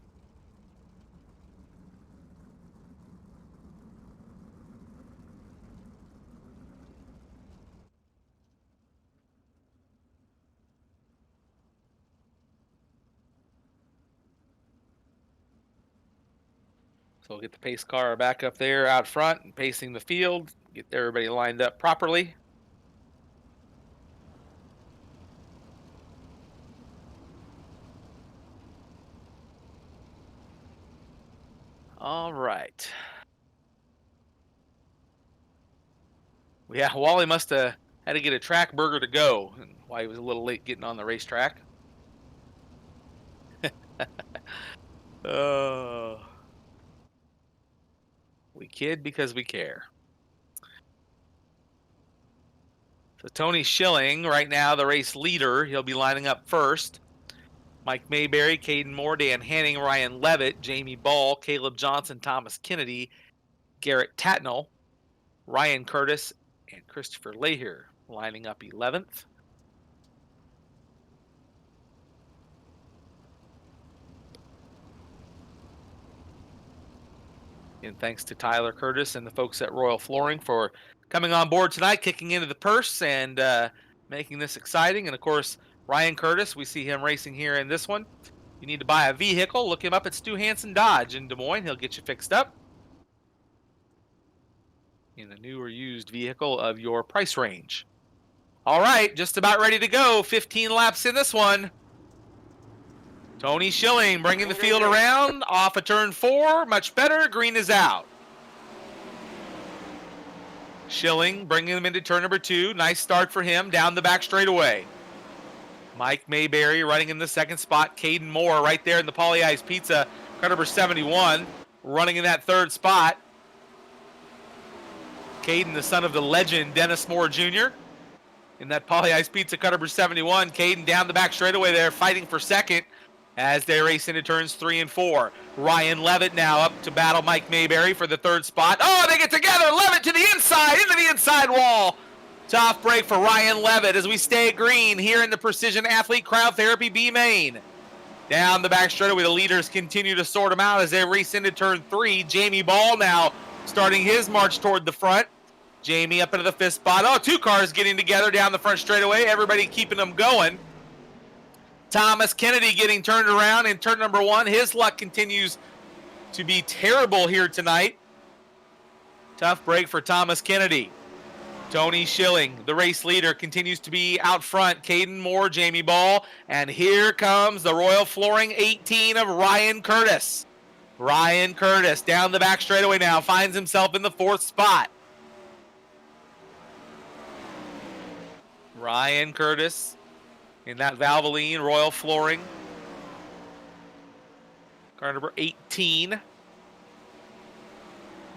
So we'll get the pace car back up there out front and pacing the field, get everybody lined up properly. All right. Yeah, Wally must have had to get a track burger to go, and why he was a little late getting on the racetrack. Oh. We kid because we care. So Tony Schilling, right now the race leader. He'll be lining up first. Mike Mayberry, Caden Moore, Dan Hanning, Ryan Levitt, Jamie Ball, Caleb Johnson, Thomas Kennedy, Garrett Tatnell, Ryan Curtis, and Christopher Leaher lining up 11th. And thanks to Tyler Curtis and the folks at Royal Flooring for coming on board tonight, kicking into the purse and making this exciting. And, of course, Ryan Curtis, we see him racing here in this one. You need to buy a vehicle, look him up at Stu Hansen Dodge in Des Moines. He'll get you fixed up in a new or used vehicle of your price range. All right, just about ready to go. 15 laps in this one. Tony Schilling bringing the field around off of turn 4. Much better. Green is out. Schilling bringing them into turn number 2. Nice start for him down the back straightaway. Mike Mayberry running in the second spot. Caden Moore right there in the Poly Ice Pizza, car number 71, running in that third spot. Caden, the son of the legend Dennis Moore Jr. in that Poly Ice Pizza, car number 71. Caden down the back straightaway there, fighting for second as they race into turns 3 and 4. Ryan Levitt now up to battle Mike Mayberry for the third spot. Oh, they get together. Levitt to the inside, into the inside wall. Tough break for Ryan Levitt as we stay green here in the Precision Athlete Cryotherapy B main. Down the back straightaway, the leaders continue to sort them out as they race into turn 3. Jamie Ball now starting his march toward the front. Jamie up into the 5th spot. Oh, 2 cars getting together down the front straightaway. Everybody keeping them going. Thomas Kennedy getting turned around in turn number 1. His luck continues to be terrible here tonight. Tough break for Thomas Kennedy. Tony Schilling, the race leader, continues to be out front. Caden Moore, Jamie Ball, and here comes the Royal Flooring 18 of Ryan Curtis. Ryan Curtis down the back straightaway now, finds himself in the 4th spot. Ryan Curtis in that Valvoline Royal Flooring. Car number 18.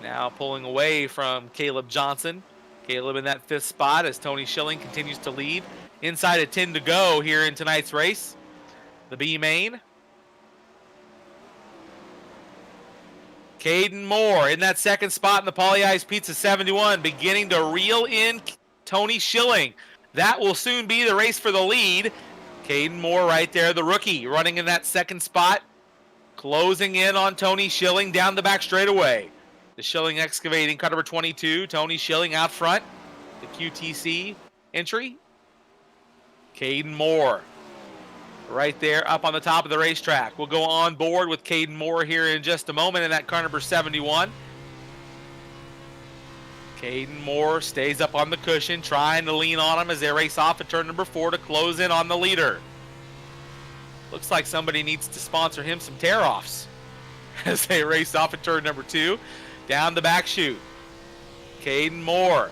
Now pulling away from Caleb Johnson. Caleb in that 5th spot as Tony Schilling continues to lead. Inside of 10 to go here in tonight's race. The B main. Caden Moore in that 2nd spot in the Poly Ice Pizza 71, beginning to reel in Tony Schilling. That will soon be the race for the lead. Caden Moore right there, the rookie, running in that 2nd spot. Closing in on Tony Schilling down the back straightaway. The Schilling Excavating, car number 22. Tony Schilling out front. The QTC entry. Caden Moore right there up on the top of the racetrack. We'll go on board with Caden Moore here in just a moment in that car number 71. Caden Moore stays up on the cushion, trying to lean on him as they race off at turn number 4 to close in on the leader. Looks like somebody needs to sponsor him some tear-offs as they race off at turn number 2. Down the back chute. Caden Moore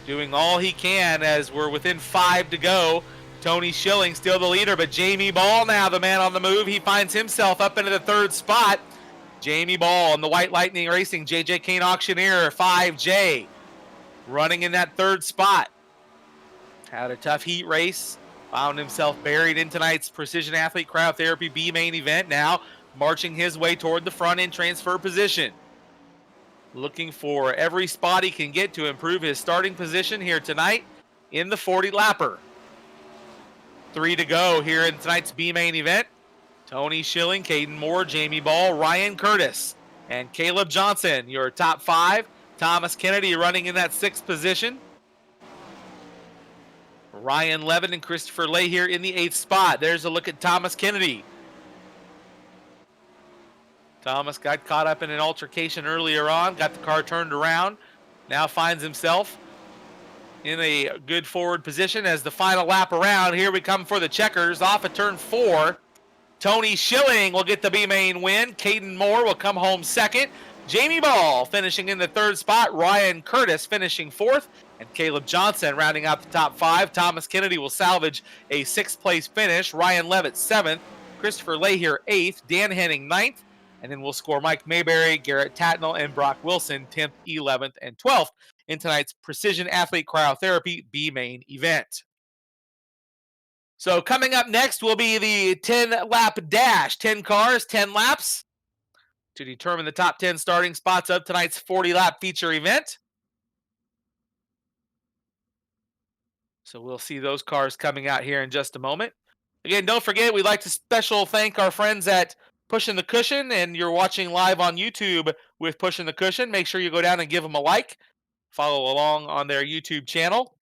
doing all he can as we're within 5 to go. Tony Schilling still the leader, but Jamie Ball now the man on the move. He finds himself up into the 3rd spot. Jamie Ball in the White Lightning Racing, JJ Kane Auctioneer, 5J, running in that 3rd spot. Had a tough heat race. Found himself buried in tonight's Precision Athlete Cryotherapy B main event. Now marching his way toward the front in transfer position. Looking for every spot he can get to improve his starting position here tonight in the 40 lapper. 3 to go here in tonight's B main event. Tony Schilling, Caden Moore, Jamie Ball, Ryan Curtis, and Caleb Johnson, your top 5. Thomas Kennedy running in that 6th position. Ryan Levin and Christopher Lay here in the 8th spot. There's a look at Thomas Kennedy. Thomas got caught up in an altercation earlier on, got the car turned around, now finds himself in a good forward position as the final lap around. Here we come for the checkers off at turn 4. Tony Schilling will get the B main win. Caden Moore will come home 2nd. Jamie Ball finishing in the 3rd spot. Ryan Curtis finishing 4th. And Caleb Johnson rounding out the top 5. Thomas Kennedy will salvage a 6th place finish. Ryan Levitt 7th. Christopher Leahier 8th. Dan Henning 9th. And then we'll score Mike Mayberry, Garrett Tatnell, and Brock Wilson 10th, 11th, and 12th in tonight's Precision Athlete Cryotherapy B main event. So coming up next will be the 10-lap dash. 10 cars, 10 laps to determine the top 10 starting spots of tonight's 40-lap feature event. So we'll see those cars coming out here in just a moment. Again, don't forget, we'd like to special thank our friends at Pushing the Cushion, and you're watching live on YouTube with Pushing the Cushion. Make sure you go down and give them a like. Follow along on their YouTube channel.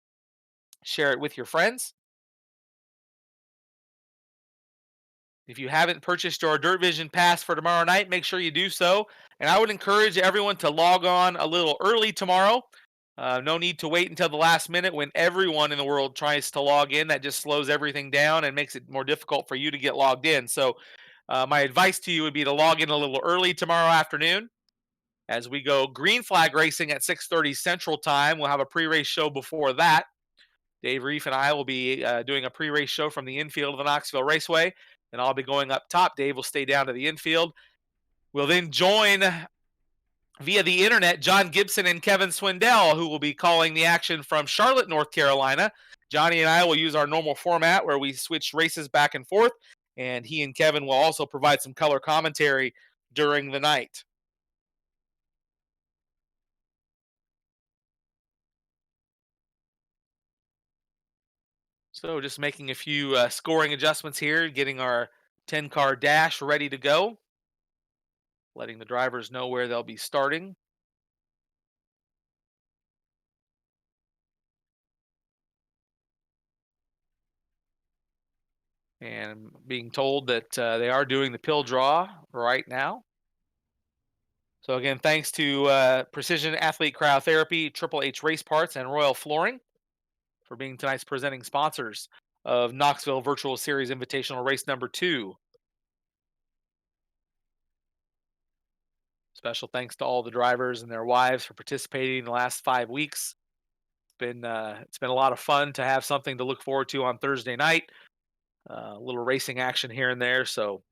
Share it with your friends. If you haven't purchased your Dirt Vision Pass for tomorrow night, make sure you do so. And I would encourage everyone to log on a little early tomorrow. No need to wait until the last minute when everyone in the world tries to log in. That just slows everything down and makes it more difficult for you to get logged in. So my advice to you would be to log in a little early tomorrow afternoon as we go green flag racing at 6:30 Central Time. We'll have a pre-race show before that. Dave Reef and I will be doing a pre-race show from the infield of the Knoxville Raceway. And I'll be going up top. Dave will stay down to the infield. We'll then join via the internet John Gibson and Kevin Swindell, who will be calling the action from Charlotte, North Carolina. Johnny and I will use our normal format where we switch races back and forth, and he and Kevin will also provide some color commentary during the night. So just making a few scoring adjustments here, getting our 10-car dash ready to go, letting the drivers know where they'll be starting. And being told that they are doing the pill draw right now. So again, thanks to Precision Athlete Cryotherapy, Triple H Race Parts, and Royal Flooring for being tonight's presenting sponsors of Knoxville Virtual Series Invitational Race number 2. Special thanks to all the drivers and their wives for participating in the last 5 weeks. It's been a lot of fun to have something to look forward to on Thursday night. A little racing action here and there, so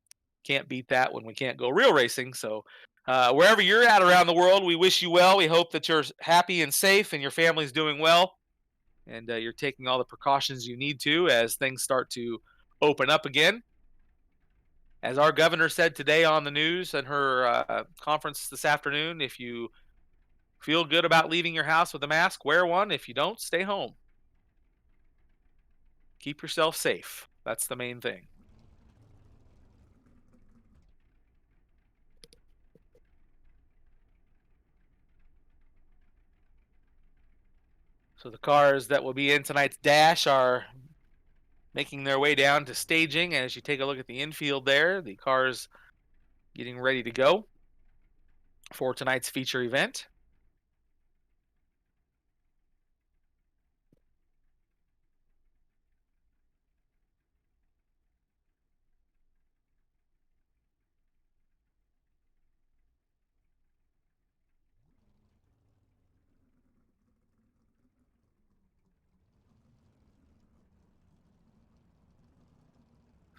can't beat that when we can't go real racing. So wherever you're at around the world, we wish you well. We hope that you're happy and safe and your family's doing well, and you're taking all the precautions you need to as things start to open up again. As our governor said today on the news in her conference this afternoon, if you feel good about leaving your house with a mask, wear one. If you don't, stay home. Keep yourself safe. That's the main thing. So the cars that will be in tonight's dash are making their way down to staging. As you take a look at the infield there, the cars getting ready to go for tonight's feature event.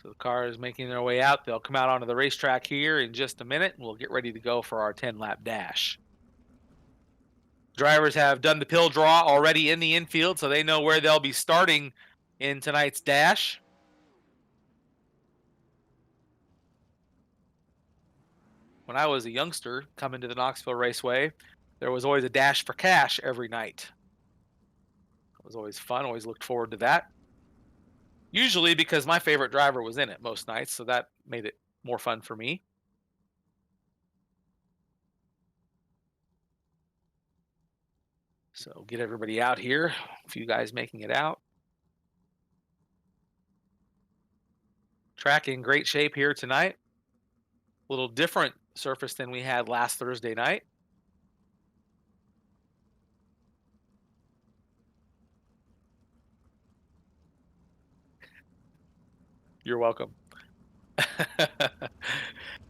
So the car is making their way out. They'll come out onto the racetrack here in just a minute, and we'll get ready to go for our 10-lap dash. Drivers have done the pill draw already in the infield, so they know where they'll be starting in tonight's dash. When I was a youngster coming to the Knoxville Raceway, there was always a dash for cash every night. It was always fun, always looked forward to that. Usually because my favorite driver was in it most nights, so that made it more fun for me. So get everybody out here. A few guys making it out. Track in great shape here tonight. A little different surface than we had last Thursday night. You're welcome.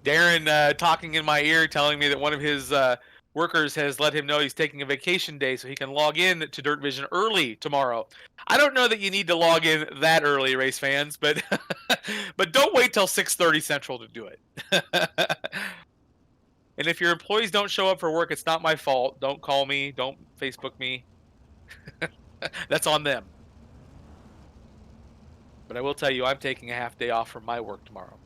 Darren talking in my ear, telling me that one of his workers has let him know he's taking a vacation day so he can log in to Dirt Vision early tomorrow. I don't know that you need to log in that early, race fans, but but don't wait till 6:30 Central to do it. And if your employees don't show up for work, it's not my fault. Don't call me. Don't Facebook me. That's on them. But I will tell you, I'm taking a half day off from my work tomorrow.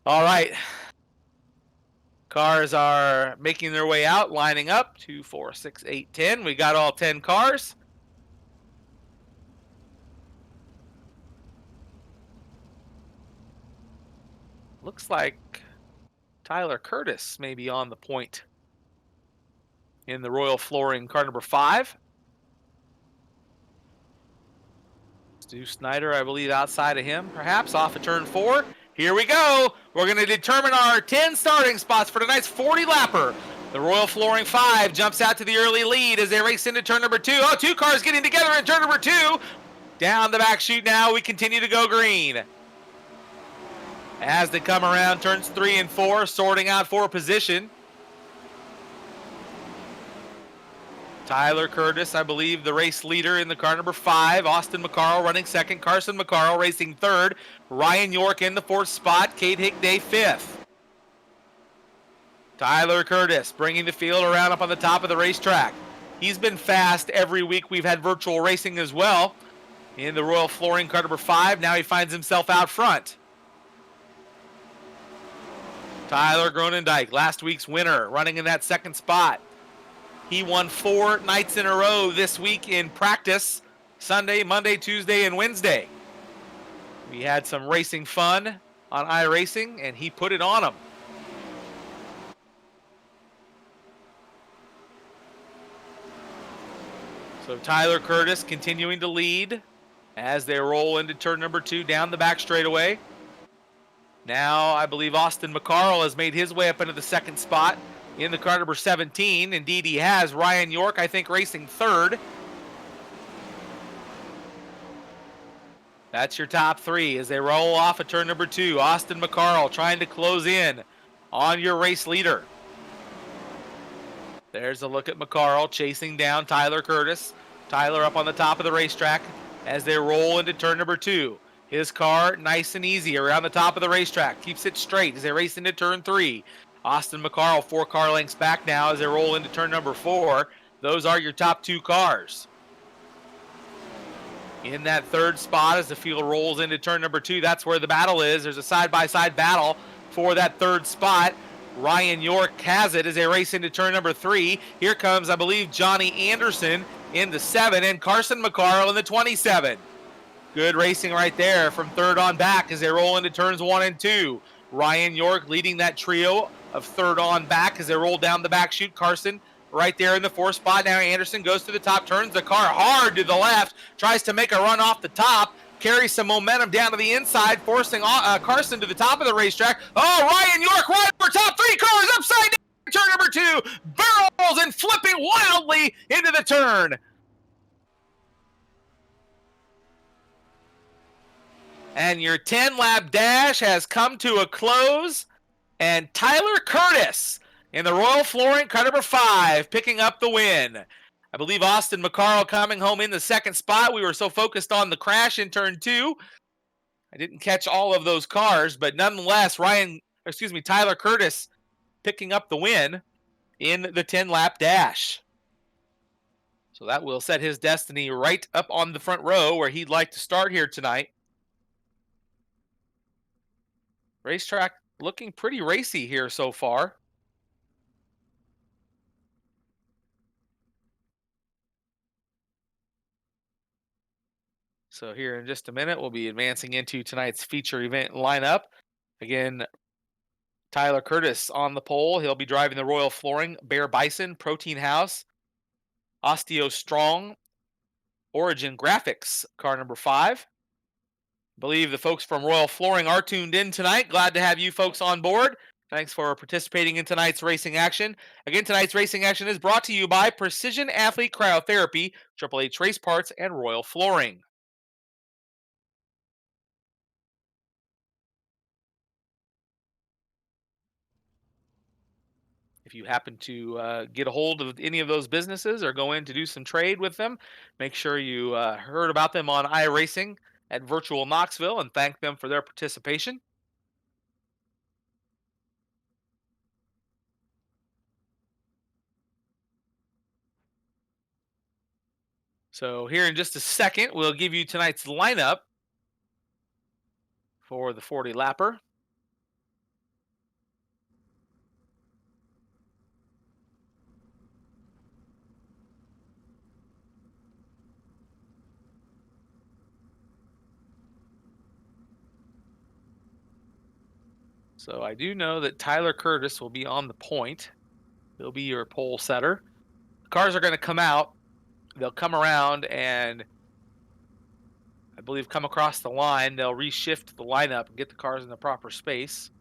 All right. Cars are making their way out, lining up. 2, 4, 6, 8, 10. We got all 10 cars. Looks like Tyler Curtis may be on the point in the Royal Flooring car number 5. Stu Snyder, I believe, outside of him, perhaps off of turn 4. Here we go. We're going to determine our 10 starting spots for tonight's 40-lapper. The Royal Flooring 5 jumps out to the early lead as they race into turn number 2. Oh, 2 cars getting together in turn number 2. Down the back chute now, we continue to go green. As they come around turns 3 and 4, sorting out for position. Tyler Curtis, I believe, the race leader in the car number 5. Austin McCarl running second. Carson McCarl racing third. Ryan York in the 4th spot. Cade Hickday 5th. Tyler Curtis bringing the field around up on the top of the racetrack. He's been fast every week. We've had virtual racing as well in the Royal Flooring car number 5. Now he finds himself out front. Tyler Gronendijk, last week's winner, running in that 2nd spot. He won 4 nights in a row this week in practice, Sunday, Monday, Tuesday, and Wednesday. We had some racing fun on iRacing, and he put it on them. So Tyler Curtis continuing to lead as they roll into turn number 2 down the back straightaway. Now I believe Austin McCarl has made his way up into the second spot in the car number 17. Indeed he has. Ryan York, I think, racing third. That's your top three as they roll off at turn number 2. Austin McCarl trying to close in on your race leader. There's a look at McCarl chasing down Tyler Curtis. Tyler up on the top of the racetrack as they roll into turn number 2. His car nice and easy around the top of the racetrack. Keeps it straight as they race into turn 3. Austin McCarl 4 car lengths back now as they roll into turn number 4. Those are your top 2 cars. In that third spot as the field rolls into turn number 2, that's where the battle is. There's a side-by-side battle for that third spot. Ryan York has it as they race into turn number 3. Here comes, I believe, Johnny Anderson in the 7 and Carson McCarl in the 27. Good racing right there from third on back as they roll into turns 1 and 2. Ryan York leading that trio of third on back as they roll down the back chute. Carson right there in the 4th spot. Now Anderson goes to the top, turns the car hard to the left, tries to make a run off the top, carries some momentum down to the inside, forcing Carson to the top of the racetrack. Oh, Ryan York right over top, 3 cars upside down, turn number 2, barrels and flipping wildly into the turn. And your 10-lap dash has come to a close, and Tyler Curtis in the Royal Flooring car number 5 picking up the win. I believe Austin McCarl coming home in the second spot. We were so focused on the crash in turn 2. I didn't catch all of those cars, but nonetheless, Tyler Curtis picking up the win in the 10-lap dash. So that will set his destiny right up on the front row where he'd like to start here tonight. Racetrack looking pretty racy here so far. So here in just a minute, we'll be advancing into tonight's feature event lineup. Again, Tyler Curtis on the pole. He'll be driving the Royal Flooring, Bear Bison, Protein House, Osteo Strong, Origin Graphics, car number 5. I believe the folks from Royal Flooring are tuned in tonight. Glad to have you folks on board. Thanks for participating in tonight's racing action. Again, tonight's racing action is brought to you by Precision Athlete Cryotherapy, Triple H Race Parts, and Royal Flooring. If you happen to get a hold of any of those businesses or go in to do some trade with them, make sure you heard about them on iRacing at Virtual Knoxville and thank them for their participation. So here in just a second, we'll give you tonight's lineup for the 40 lapper. So I do know that Tyler Curtis will be on the point. He'll be your pole setter. The cars are going to come out. They'll come around and I believe come across the line. They'll reshift the lineup and get the cars in the proper space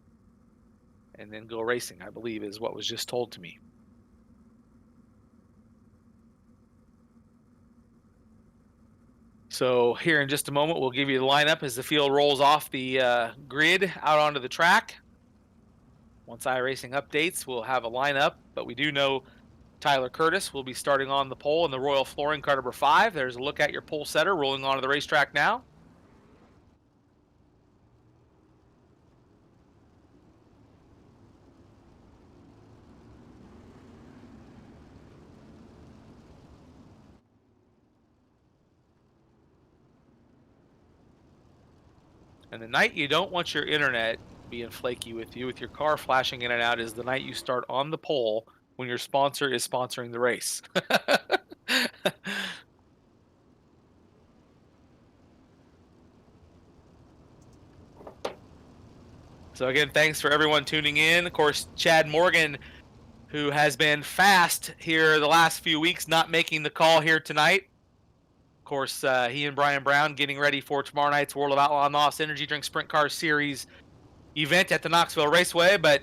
and then go racing, I believe is what was just told to me. So here in just a moment, we'll give you the lineup as the field rolls off the grid out onto the track. Once iRacing updates, we'll have a lineup, but we do know Tyler Curtis will be starting on the pole in the Royal Flooring car number 5. There's a look at your pole setter rolling onto the racetrack now. And the night you don't want your internet being flaky with you, with your car flashing in and out, is the night you start on the pole when your sponsor is sponsoring the race. So again, thanks for everyone tuning in. Of course, Chad Morgan, who has been fast here the last few weeks, not making the call here tonight. Of course, he and Brian Brown getting ready for tomorrow night's World of Outlaw Nos Energy Drink Sprint Car Series event at the Knoxville Raceway, but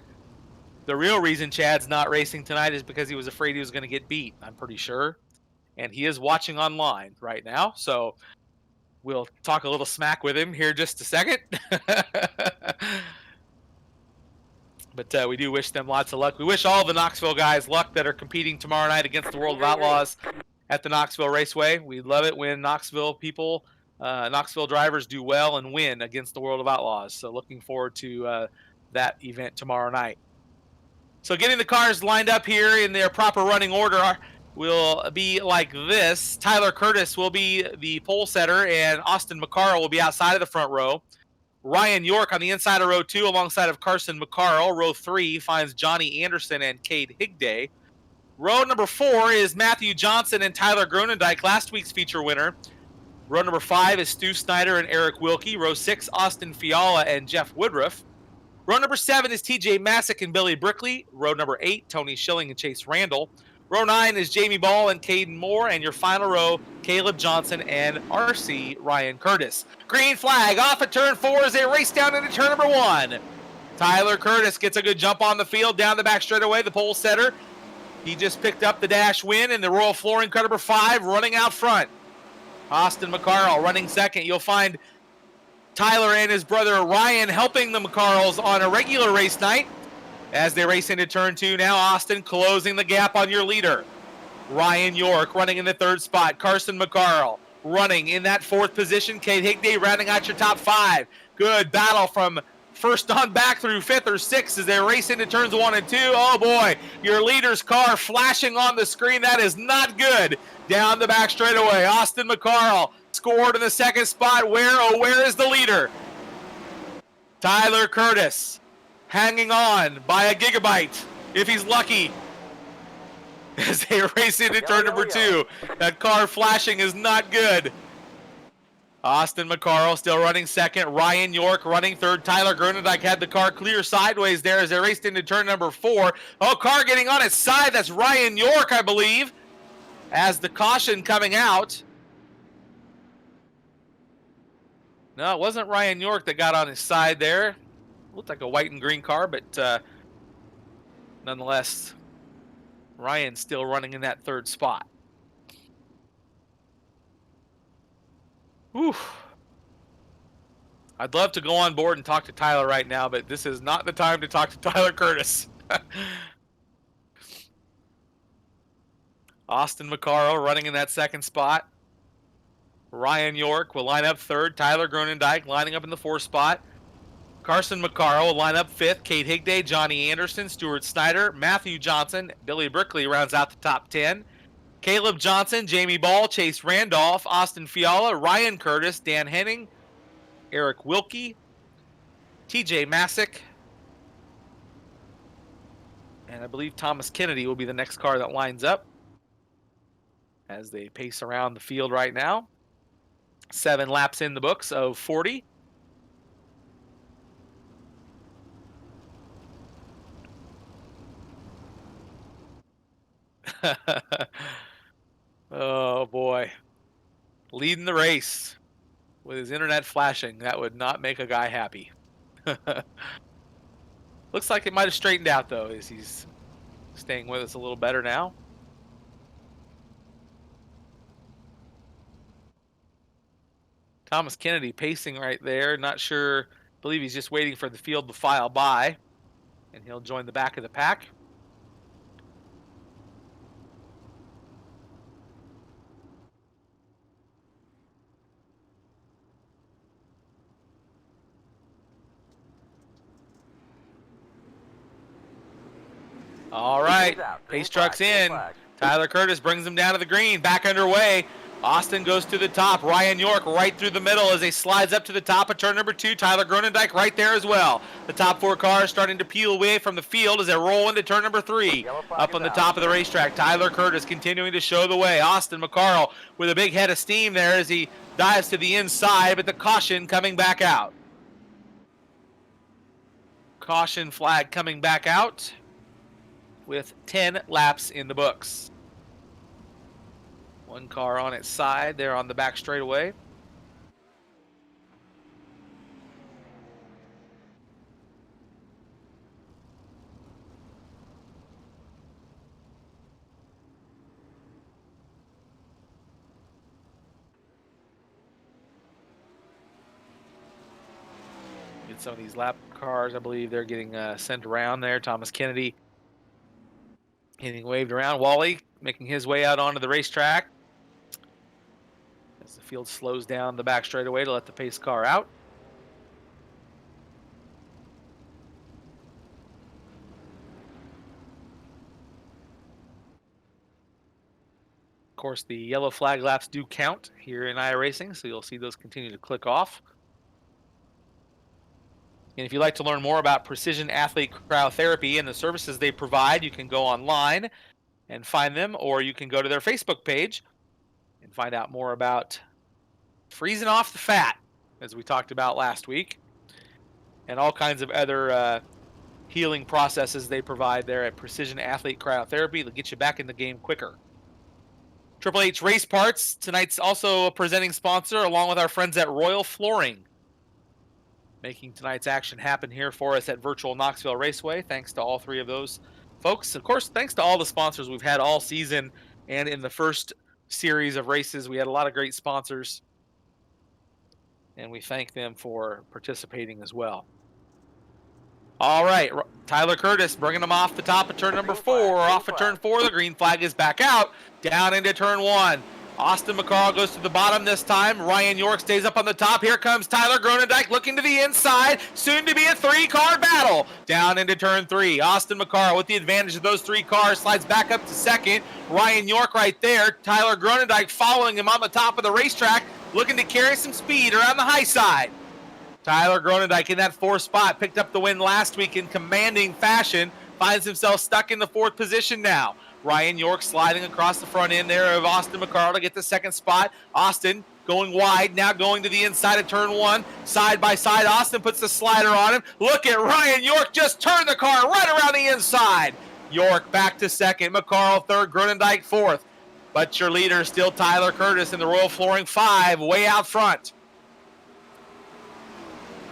the real reason Chad's not racing tonight is because he was afraid he was going to get beat, I'm pretty sure. And he is watching online right now, so we'll talk a little smack with him here just a second. But we do wish them lots of luck. We wish all the Knoxville guys luck that are competing tomorrow night against the World of Outlaws at the Knoxville Raceway. We love it when Knoxville people, Knoxville drivers do well and win against the World of Outlaws. So looking forward to that event tomorrow night. So getting the cars lined up here in their proper running order will be like this. Tyler Curtis will be the pole setter, and Austin McCarl will be outside of the front row. Ryan York on the inside of row 2 alongside of Carson McCarl. Row 3 finds Johnny Anderson and Cade Higday. Row number 4 is Matthew Johnson and Tyler Gronendijk, last week's feature winner. Row number 5 is Stu Snyder and Eric Wilkie. Row 6, Austin Fiala and Jeff Woodruff. Row number 7 is TJ Masick and Billy Brickley. Row number 8, Tony Schilling and Chase Randall. Row 9 is Jamie Ball and Caden Moore. And your final row, Caleb Johnson and RC Ryan Curtis. Green flag off at turn 4 as they race down into turn number 1. Tyler Curtis gets a good jump on the field down the back straightaway, the pole setter. He just picked up the dash win in the Royal Flooring car number 5, running out front. Austin McCarl running second. You'll find Tyler and his brother Ryan helping the McCarls on a regular race night. As they race into turn 2 now, Austin closing the gap on your leader. Ryan York running in the 3rd spot. Carson McCarl running in that 4th position. Cade Higday rounding out your top 5. Good battle from first on back through 5th or 6th as they race into turns 1 and 2. Oh boy, your leader's car flashing on the screen. That is not good. Down the back straightaway, Austin McCarl scored in the 2nd spot. Where is the leader? Tyler Curtis hanging on by a gigabyte, if he's lucky, as they race into turn number 2. That car flashing is not good. Austin McCarl still running 2nd. Ryan York running 3rd. Tyler Gronendijk had the car clear sideways there as they raced into turn number 4. Oh, car getting on its side. That's Ryan York, I believe, as the caution coming out. No, it wasn't Ryan York that got on his side there. Looked like a white and green car, but nonetheless, Ryan's still running in that 3rd spot. Whew. I'd love to go on board and talk to Tyler right now, but this is not the time to talk to Tyler Curtis. Austin McCarl running in that 2nd spot. Ryan York will line up 3rd. Tyler Gronendijk lining up in the 4th spot. Carson McCarl will line up 5th. Cade Higday, Johnny Anderson, Stuart Snyder, Matthew Johnson, Billy Brickley rounds out the top 10. Caleb Johnson, Jamie Ball, Chase Randolph, Austin Fiala, Ryan Curtis, Dan Henning, Eric Wilkie, TJ Masick, and I believe Thomas Kennedy will be the next car that lines up as they pace around the field right now. 7 laps in the books of 40. Oh boy, leading the race with his internet flashing. That would not make a guy happy. Looks like it might have straightened out though, as he's staying with us a little better now. Thomas Kennedy pacing right there. Not sure, believe he's just waiting for the field to file by, and he'll join the back of the pack. All right, pace truck's in. Tyler Curtis brings him down to the green, back underway. Austin goes to the top. Ryan York right through the middle as he slides up to the top of turn number 2. Tyler Gronendijk right there as well. The top 4 cars starting to peel away from the field as they roll into turn number 3. Up on the top of the racetrack, Tyler Curtis continuing to show the way. Austin McCarl with a big head of steam there as he dives to the inside, but the caution coming back out. Caution flag coming back out with 10 laps in the books. 1 car on its side there on the back straightaway. at some of these lap cars. I believe they're getting sent around there. Thomas Kennedy getting waved around. Wally making his way out onto the racetrack as the field slows down the back straightaway to let the pace car out. Of course, the yellow flag laps do count here in iRacing, so you'll see those continue to click off. And if you'd like to learn more about Precision Athlete Cryotherapy and the services they provide, you can go online and find them, or you can go to their Facebook page and find out more about freezing off the fat, as we talked about last week, and all kinds of other healing processes they provide there at Precision Athlete Cryotherapy that get you back in the game quicker. Triple H Race Parts, tonight's also a presenting sponsor, along with our friends at Royal Flooring, making tonight's action happen here for us at Virtual Knoxville Raceway. Thanks to all three of those folks. Of course, thanks to all the sponsors we've had all season and in the first series of races. We had a lot of great sponsors, and we thank them for participating as well. All right, Tyler Curtis bringing them off the top of turn number 4. Off of turn 4, the green flag is back out, down into turn 1. Austin McCarl goes to the bottom this time. Ryan York stays up on the top. Here comes Tyler Gronendijk looking to the inside. Soon to be a 3-car battle. Down into turn 3. Austin McCarl with the advantage of those 3 cars slides back up to second. Ryan York right there. Tyler Gronendijk following him on the top of the racetrack, looking to carry some speed around the high side. Tyler Gronendijk in that 4th spot, picked up the win last week in commanding fashion, finds himself stuck in the 4th position now. Ryan York sliding across the front end there of Austin McCarl to get the 2nd spot. Austin going wide, now going to the inside of turn 1. Side by side, Austin puts the slider on him. Look at Ryan York just turn the car right around the inside. York back to 2nd, McCarl 3rd, Gronendijk 4th. But your leader is still Tyler Curtis in the Royal Flooring 5, way out front.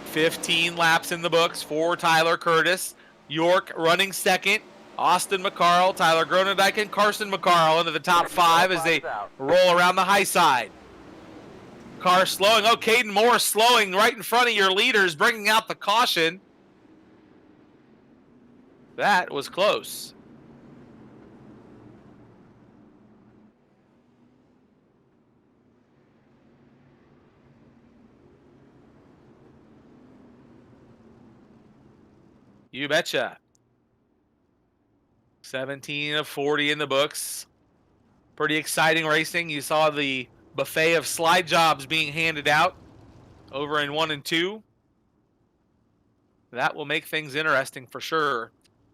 15 laps in the books for Tyler Curtis. York running 2nd. Austin McCarl, Tyler Gronendijk, and Carson McCarl into the top 5 as they roll around the high side. Car slowing. Oh, Caden Moore slowing right in front of your leaders, bringing out the caution. That was close. You betcha. 17 of 40 in the books. Pretty exciting racing. You saw the buffet of slide jobs being handed out over in 1 and 2. That will make things interesting for sure.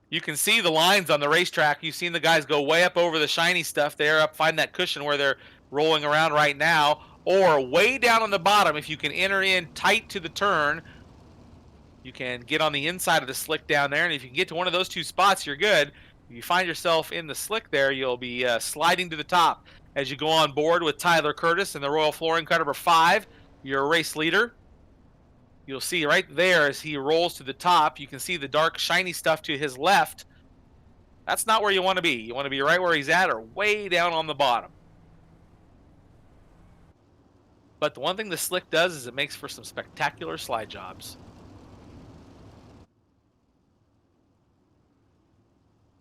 You can see the lines on the racetrack. You've seen the guys go way up over the shiny stuff there, up find that cushion where they're rolling around right now, or way down on the bottom. If you can enter in tight to the turn, you can get on the inside of the slick down there, and if you can get to one of those 2 spots, you're good. If you find yourself in the slick there, you'll be sliding to the top as you go on board with Tyler Curtis in the Royal Flooring car number 5, your race leader. You'll see right there as he rolls to the top, you can see the dark shiny stuff to his left. That's not where you want to be. You want to be right where he's at or way down on the bottom. But the one thing the slick does is it makes for some spectacular slide jobs.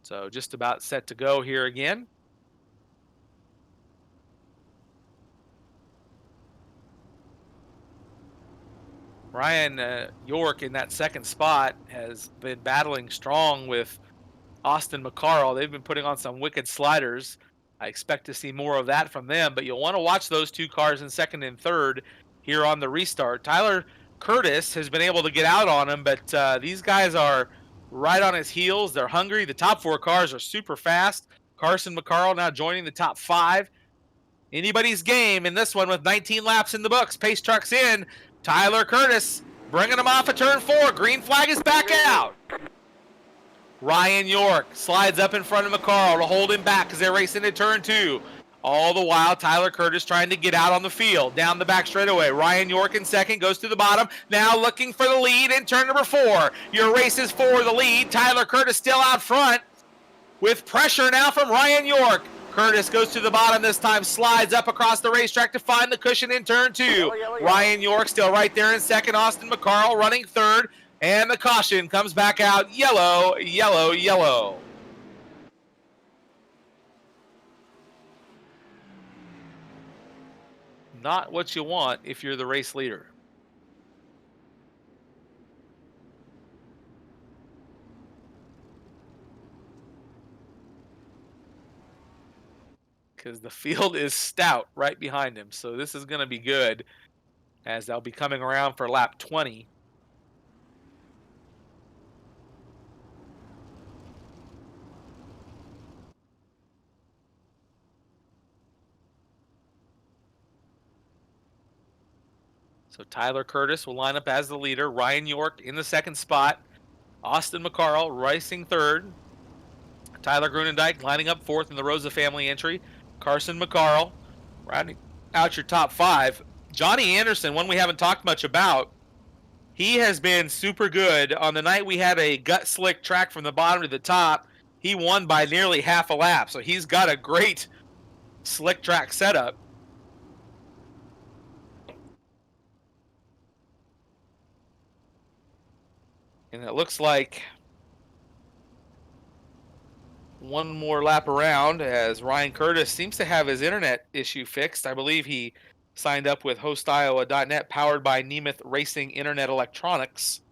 So just about set to go here again. Ryan York in that 2nd spot has been battling strong with Austin McCarl. They've been putting on some wicked sliders. I expect to see more of that from them, but you'll want to watch those 2 cars in 2nd and 3rd here on the restart. Tyler Curtis has been able to get out on him, but these guys are right on his heels. They're hungry. The top 4 cars are super fast. Carson McCarl now joining the top 5. Anybody's game in this one with 19 laps in the books. Pace trucks in. Tyler Curtis bringing him off of turn 4. Green flag is back out. Ryan York slides up in front of McCarl to hold him back as they race into turn 2. All the while, Tyler Curtis trying to get out on the field. Down the back straightaway. Ryan York in 2nd, goes to the bottom. Now looking for the lead in turn number 4. Your race is for the lead. Tyler Curtis still out front with pressure now from Ryan York. Curtis goes to the bottom this time, slides up across the racetrack to find the cushion in turn 2. Ryan York still right there in 2nd. Austin McCarl running 3rd. And the caution comes back out. Yellow, yellow, yellow. Not what you want if you're the race leader. Because the field is stout right behind him. So this is going to be good as they'll be coming around for lap 20. So Tyler Curtis will line up as the leader. Ryan York in the second spot. Austin McCarl racing third. Tyler Grunendijk lining up fourth in the Rosa family entry. Carson McCarl rounding out your top 5. Johnny Anderson, one we haven't talked much about. He has been super good. On the night we had a gut slick track from the bottom to the top, he won by nearly half a lap. So he's got a great slick track setup. And it looks like one more lap around as Ryan Curtis seems to have his internet issue fixed. I believe he signed up with hostiowa.net, powered by Nemeth Racing Internet Electronics.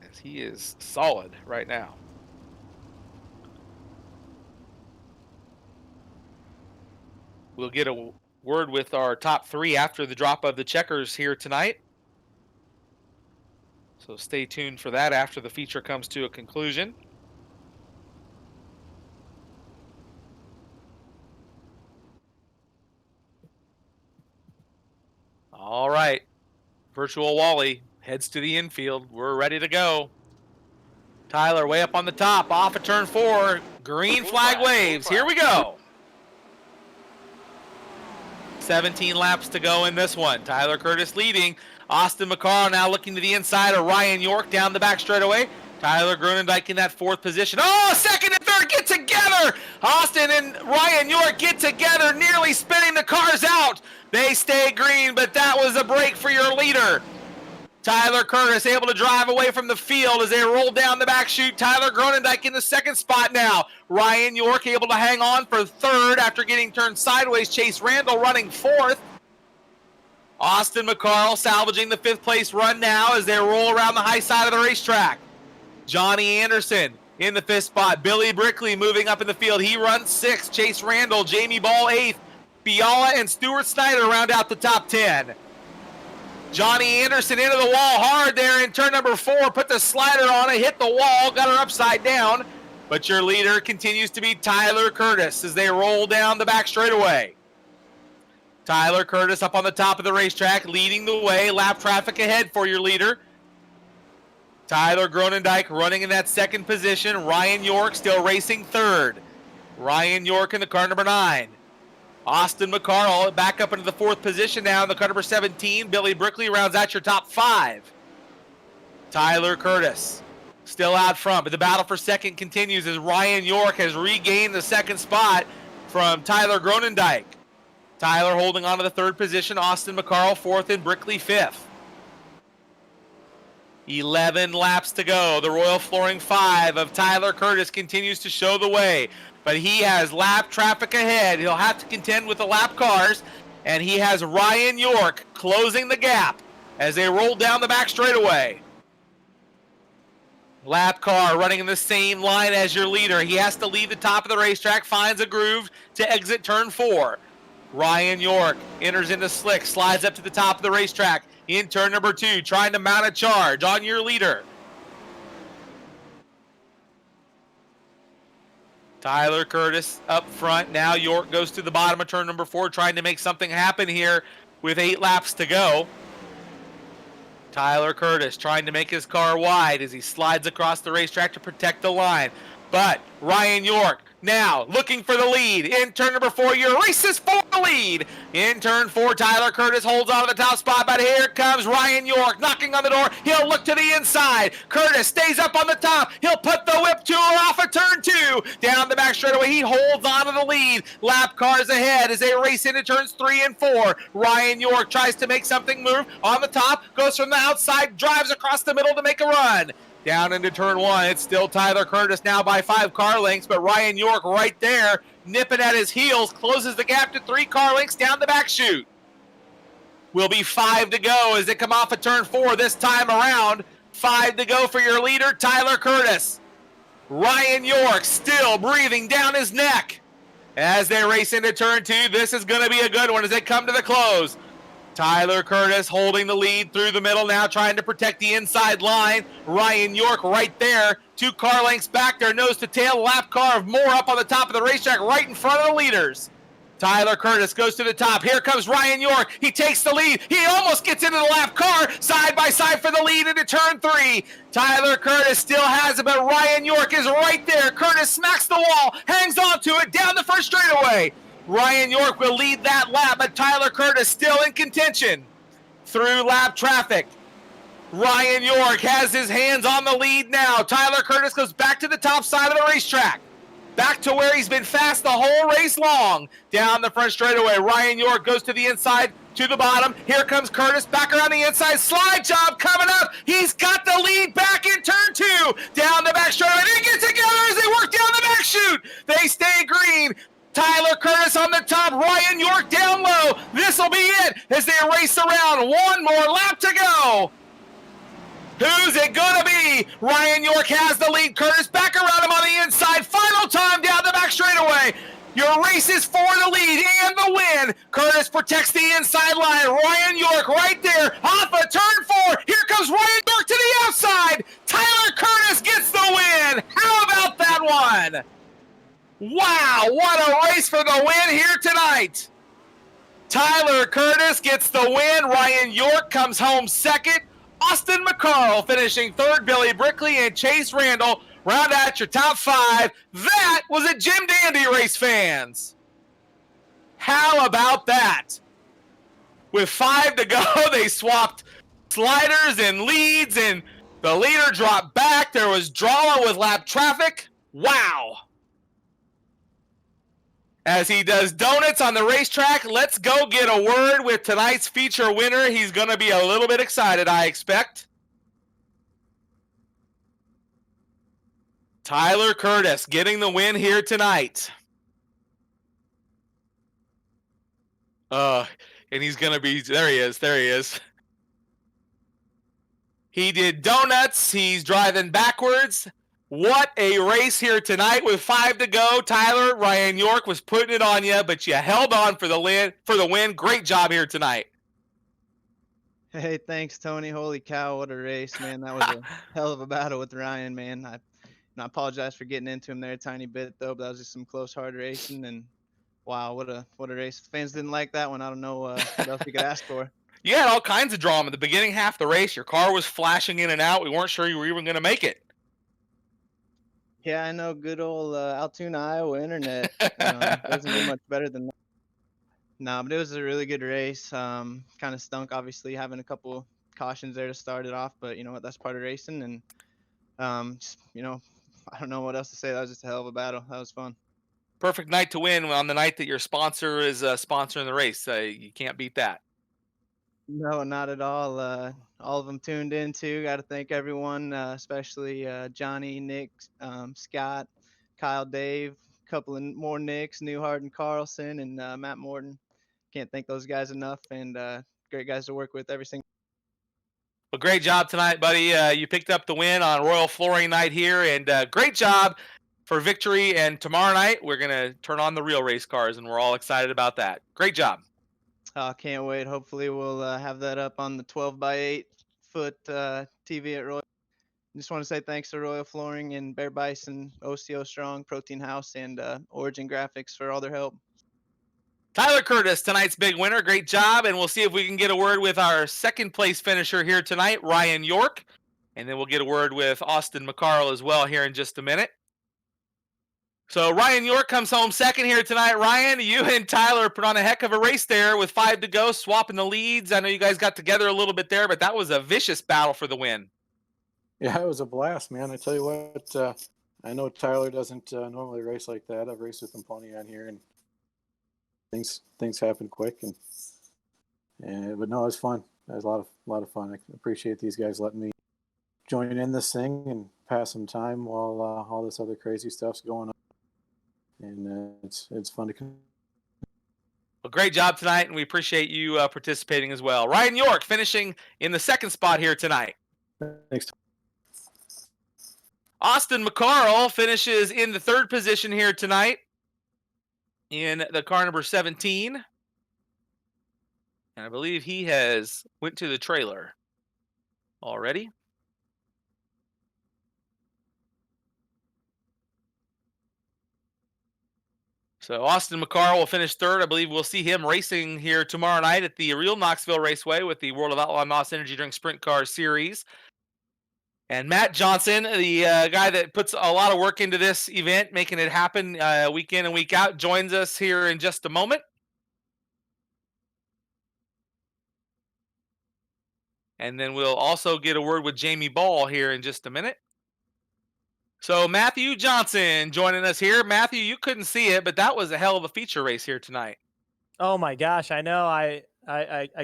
As he is solid right now. We'll get a word with our top 3 after the drop of the checkers here tonight. So stay tuned for that after the feature comes to a conclusion. All right. Virtual Wally heads to the infield. We're ready to go. Tyler way up on the top, off of turn 4. Green flag waves. Here we go. 17 laps to go in this one. Tyler Curtis leading. Austin McCarl now looking to the inside of Ryan York down the back straightaway. Tyler Grunendijk in that 4th position. Oh, second and third get together. Austin and Ryan York get together, nearly spinning the cars out. They stay green, but that was a break for your leader. Tyler Curtis able to drive away from the field as they roll down the back chute. Tyler Grunendijk in the 2nd spot now. Ryan York able to hang on for 3rd after getting turned sideways. Chase Randall running 4th. Austin McCarl salvaging the 5th place run now as they roll around the high side of the racetrack. Johnny Anderson in the 5th spot. Billy Brickley moving up in the field. He runs 6th. Chase Randall, Jamie Ball 8th. Fiala and Stuart Snyder round out the top 10. Johnny Anderson into the wall hard there in turn number 4. Put the slider on it, hit the wall, got her upside down. But your leader continues to be Tyler Curtis as they roll down the back straightaway. Tyler Curtis up on the top of the racetrack, leading the way. Lap traffic ahead for your leader. Tyler Grunendijk running in that 2nd position. Ryan York still racing 3rd. Ryan York in the car number 9. Austin McCarl back up into the 4th position now in the car number 17. Billy Brickley rounds out your top 5. Tyler Curtis still out front, but the battle for 2nd continues as Ryan York has regained the 2nd spot from Tyler Grunendijk. Tyler holding on to the 3rd position. Austin McCarl 4th and Brickley 5th. 11 laps to go. The Royal Flooring 5 of Tyler Curtis continues to show the way, but he has lap traffic ahead. He'll have to contend with the lap cars, and he has Ryan York closing the gap as they roll down the back straightaway. Lap car running in the same line as your leader. He has to leave the top of the racetrack, finds a groove to exit turn 4. Ryan York enters into slick, slides up to the top of the racetrack in turn number 2, trying to mount a charge on your leader. Tyler Curtis up front. Now York goes to the bottom of turn number 4, trying to make something happen here with 8 laps to go. Tyler Curtis trying to make his car wide as he slides across the racetrack to protect the line. But Ryan York Now, looking for the lead. In turn number 4, your race is for the lead. In turn 4, Tyler Curtis holds on to the top spot, but here comes Ryan York knocking on the door. He'll look to the inside. Curtis stays up on the top. He'll put the whip to her off of turn 2. Down the back straightaway, he holds on to the lead. Lap cars ahead as they race into turns 3 and 4. Ryan York tries to make something move on the top, goes from the outside, drives across the middle to make a run. Down into turn 1, it's still Tyler Curtis now by 5 car lengths, but Ryan York right there, nipping at his heels, closes the gap to 3 car lengths down the back chute. Will be 5 to go as they come off of turn 4 this time around. 5 to go for your leader, Tyler Curtis. Ryan York still breathing down his neck. As they race into turn 2, this is going to be a good one as they come to the close. Tyler Curtis holding the lead through the middle now, trying to protect the inside line. Ryan York right there, 2 car lengths back there, nose to tail. Lap car of Moore up on the top of the racetrack right in front of the leaders. Tyler Curtis goes to the top. Here comes Ryan York. He takes the lead. He almost gets into the lap car, side by side for the lead into turn 3. Tyler Curtis still has it, but Ryan York is right there. Curtis smacks the wall, hangs on to it down the first straightaway. Ryan York will lead that lap, but Tyler Curtis still in contention through lap traffic. Ryan York has his hands on the lead now. Tyler Curtis goes back to the top side of the racetrack, back to where he's been fast the whole race long. Down the front straightaway, Ryan York goes to the inside, to the bottom. Here comes Curtis back around the inside. Slide job coming up. He's got the lead back in turn 2. Down the back straightaway. They get together as they work down the back chute. They stay green. Tyler Curtis on the top, Ryan York down low. This will be it as they race around. 1 more lap to go. Who's it gonna be? Ryan York has the lead. Curtis back around him on the inside. Final time down the back straightaway. Your race is for the lead and the win. Curtis protects the inside line. Ryan York right there off of turn 4. Here comes Ryan York to the outside. Tyler Curtis gets the win. How about that one? Wow, what a race for the win here tonight. Tyler Curtis gets the win. Ryan York comes home second. Austin McCarl finishing third. Billy Brickley and Chase Randall round out your top 5. That was a Jim Dandy race, fans. How about that? With 5 to go, they swapped sliders and leads, and the leader dropped back. There was drama with lap traffic. Wow. As he does donuts on the racetrack, let's go get a word with tonight's feature winner. He's going to be a little bit excited, I expect. Tyler Curtis getting the win here tonight. And he's going to be, there he is. He did donuts. He's driving backwards. What a race here tonight with 5 to go. Tyler, Ryan York was putting it on you, but you held on for the win. Great job here tonight. Hey, thanks, Tony. Holy cow, what a race, man. That was a hell of a battle with Ryan, man. I apologize for getting into him there a tiny bit, though, but that was just some close, hard racing, and wow, what a race. The fans didn't like that one. I don't know what else we could ask for. You had all kinds of drama. The beginning half of the race, your car was flashing in and out. We weren't sure you were even going to make it. Yeah, I know. Good old Altoona, Iowa internet doesn't do much better than that. No, but it was a really good race. Kind of stunk, obviously, having a couple cautions there to start it off, but you know what? That's part of racing, and just, I don't know what else to say. That was just a hell of a battle. That was fun. Perfect night to win on the night that your sponsor is sponsoring the race. You can't beat that. No, not at all. All of them tuned in too. Got to thank everyone, especially Johnny, Nick, Scott, Kyle, Dave, a couple of more Nicks, Newhart and Carlson, and Matt Morton. Can't thank those guys enough, and great guys to work with every single. Well, great job tonight, buddy. You picked up the win on Royal Flooring Night here, and great job for victory. And tomorrow night, we're going to turn on the real race cars, and we're all excited about that. Great job. Can't wait. Hopefully we'll have that up on the 12x8 foot TV at Royal. Just want to say thanks to Royal Flooring and Bear Bison, OCO Strong, Protein House, and Origin Graphics for all their help. Tyler Curtis, tonight's big winner. Great job, and we'll see if we can get a word with our second place finisher here tonight, Ryan York, and then we'll get a word with Austin McCarl as well here in just a minute. So Ryan York comes home second here tonight. Ryan, you and Tyler put on a heck of a race there with 5 to go, swapping the leads. I know you guys got together a little bit there, but that was a vicious battle for the win. Yeah, it was a blast, man. I tell you what, I know Tyler doesn't normally race like that. I've raced with him plenty on here, and things happen quick. But no, it was fun. It was a lot of fun. I appreciate these guys letting me join in this thing and pass some time while all this other crazy stuff's going on. And it's fun to. Well, great job tonight, and we appreciate you participating as well. Ryan York finishing in the second spot here tonight. Thanks. Austin McCarl finishes in the third position here tonight in the car number 17. And I believe he has went to the trailer already. So Austin McCarl will finish third. I believe we'll see him racing here tomorrow night at the real Knoxville Raceway with the World of Outlaw NOS Energy Drink Sprint Car Series. And Matt Johnson, the guy that puts a lot of work into this event, making it happen week in and week out, joins us here in just a moment. And then we'll also get a word with Jamie Ball here in just a minute. So Matthew Johnson joining us here. Matthew, you couldn't see it, but that was a hell of a feature race here tonight. Oh my gosh, I know. I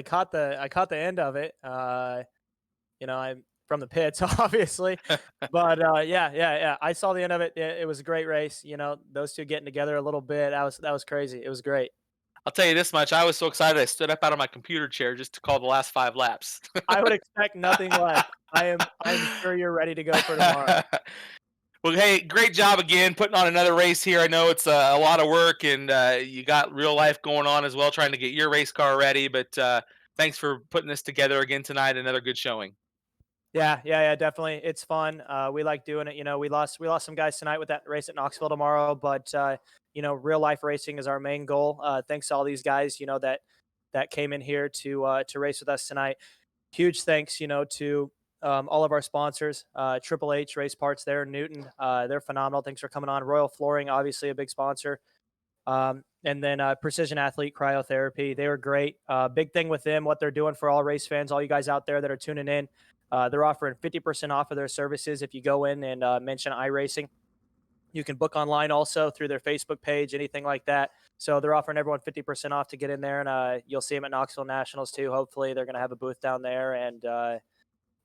caught the end of it. I'm from the pits, obviously, but yeah. I saw the end of it. It was a great race. Those two getting together a little bit. That was crazy. It was great. I'll tell you this much. I was so excited I stood up out of my computer chair just to call the last 5 laps. I would expect nothing less. I'm sure you're ready to go for tomorrow. Well, hey, great job again putting on another race here. I know it's a lot of work, and you got real life going on as well, trying to get your race car ready. But thanks for putting this together again tonight. Another good showing. Yeah, definitely. It's fun. We like doing it. We lost some guys tonight with that race at Knoxville tomorrow, but real life racing is our main goal. Thanks to all these guys, that came in here to race with us tonight. Huge thanks, to all of our sponsors, Triple H Race Parts there in Newton. They're phenomenal. Thanks for coming on. Royal Flooring, obviously a big sponsor. And then Precision Athlete Cryotherapy. They were great. Big thing with them, what they're doing for all race fans, all you guys out there that are tuning in. They're offering 50% off of their services if you go in and mention iRacing. You can book online also through their Facebook page, anything like that. So they're offering everyone 50% off to get in there, and you'll see them at Knoxville Nationals too. Hopefully they're going to have a booth down there, and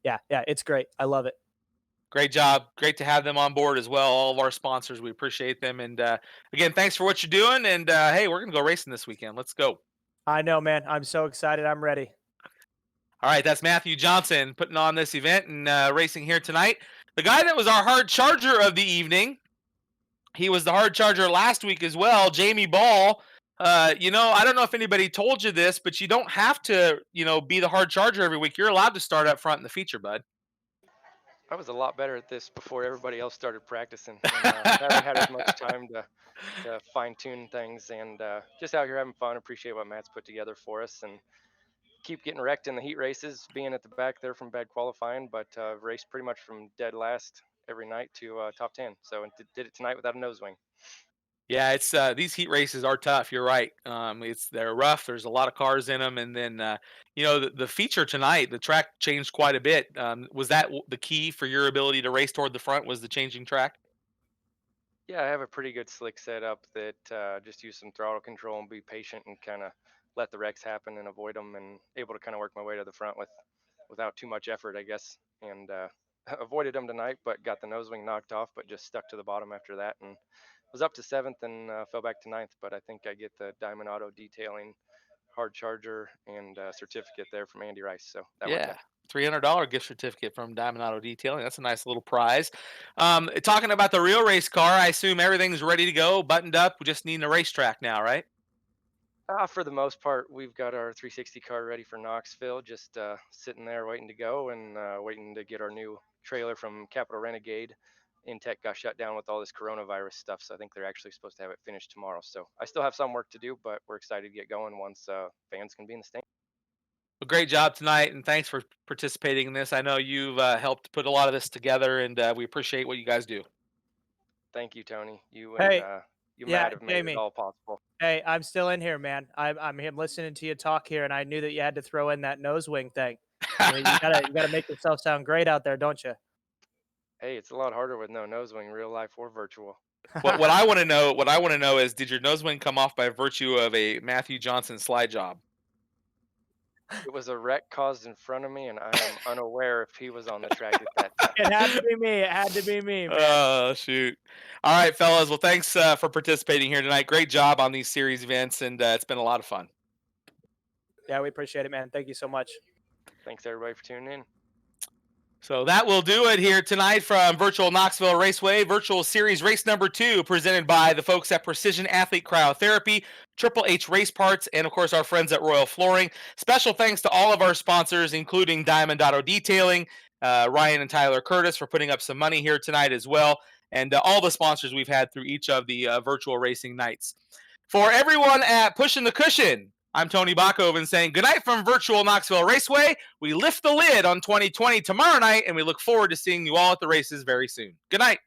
yeah, it's great. I love it. Great job. Great to have them on board as well. All of our sponsors, we appreciate them. And again, thanks for what you're doing. And hey, we're going to go racing this weekend. Let's go. I know, man. I'm so excited. I'm ready. All right, that's Matthew Johnson putting on this event and racing here tonight. The guy that was our hard charger of the evening, he was the hard charger last week as well, Jamie Ball. I don't know if anybody told you this, but you don't have to, be the hard charger every week. You're allowed to start up front in the feature, bud. I was a lot better at this before everybody else started practicing. And, haven't had as much time to fine tune things, and just out here having fun. Appreciate what Matt's put together for us, and keep getting wrecked in the heat races, being at the back there from bad qualifying, but raced pretty much from dead last every night to top 10. So did it tonight without a nose wing. Yeah, it's these heat races are tough. You're right. They're rough. There's a lot of cars in them, and then the feature tonight, the track changed quite a bit. Was that the key for your ability to race toward the front? Was the changing track? Yeah, I have a pretty good slick setup that just use some throttle control and be patient and kind of let the wrecks happen and avoid them, and able to kind of work my way to the front without too much effort, I guess. And avoided them tonight, but got the nose wing knocked off, but just stuck to the bottom after that, and was up to 7th and fell back to 9th. But I think I get the Diamond Auto Detailing hard charger and certificate there from Andy Rice. So that worked out. $300 gift certificate from Diamond Auto Detailing. That's a nice little prize. Talking about the real race car, I assume everything's ready to go, buttoned up. We just need a racetrack now, right? For the most part, we've got our 360 car ready for Knoxville, just sitting there waiting to go, and waiting to get our new trailer from Capital Renegade. Intech got shut down with all this coronavirus stuff, so I think they're actually supposed to have it finished tomorrow. So I still have some work to do, but we're excited to get going once fans can be in the stand. Well, great job tonight, and thanks for participating in this. I know you've helped put a lot of this together, and we appreciate what you guys do. Thank you, Tony. You Hey, and you yeah, Matt have made Jamie. it all possible. Hey, I'm still in here, man. I'm here listening to you talk here, and I knew that you had to throw in that nose wing thing. You gotta make yourself sound great out there, don't you? Hey, it's a lot harder with no nose wing, real life or virtual. What I want to know is, did your nose wing come off by virtue of a Matthew Johnson slide job? It was a wreck caused in front of me, and I am unaware if he was on the track at that time. It had to be me. It had to be me, man. Oh, shoot. All right, fellas. Well, thanks for participating here tonight. Great job on these series events, and it's been a lot of fun. Yeah, we appreciate it, man. Thank you so much. Thanks everybody for tuning in. So that will do it here tonight from Virtual Knoxville Raceway, Virtual Series Race number 2, presented by the folks at Precision Athlete Cryotherapy, Triple H Race Parts, and of course our friends at Royal Flooring. Special thanks to all of our sponsors, including Diamond Auto Detailing, Ryan and Tyler Curtis for putting up some money here tonight as well, and all the sponsors we've had through each of the virtual racing nights. For everyone at Pushing the Cushion, I'm Tony Bachoven saying good night from Virtual Knoxville Raceway. We lift the lid on 2020 tomorrow night, and we look forward to seeing you all at the races very soon. Good night.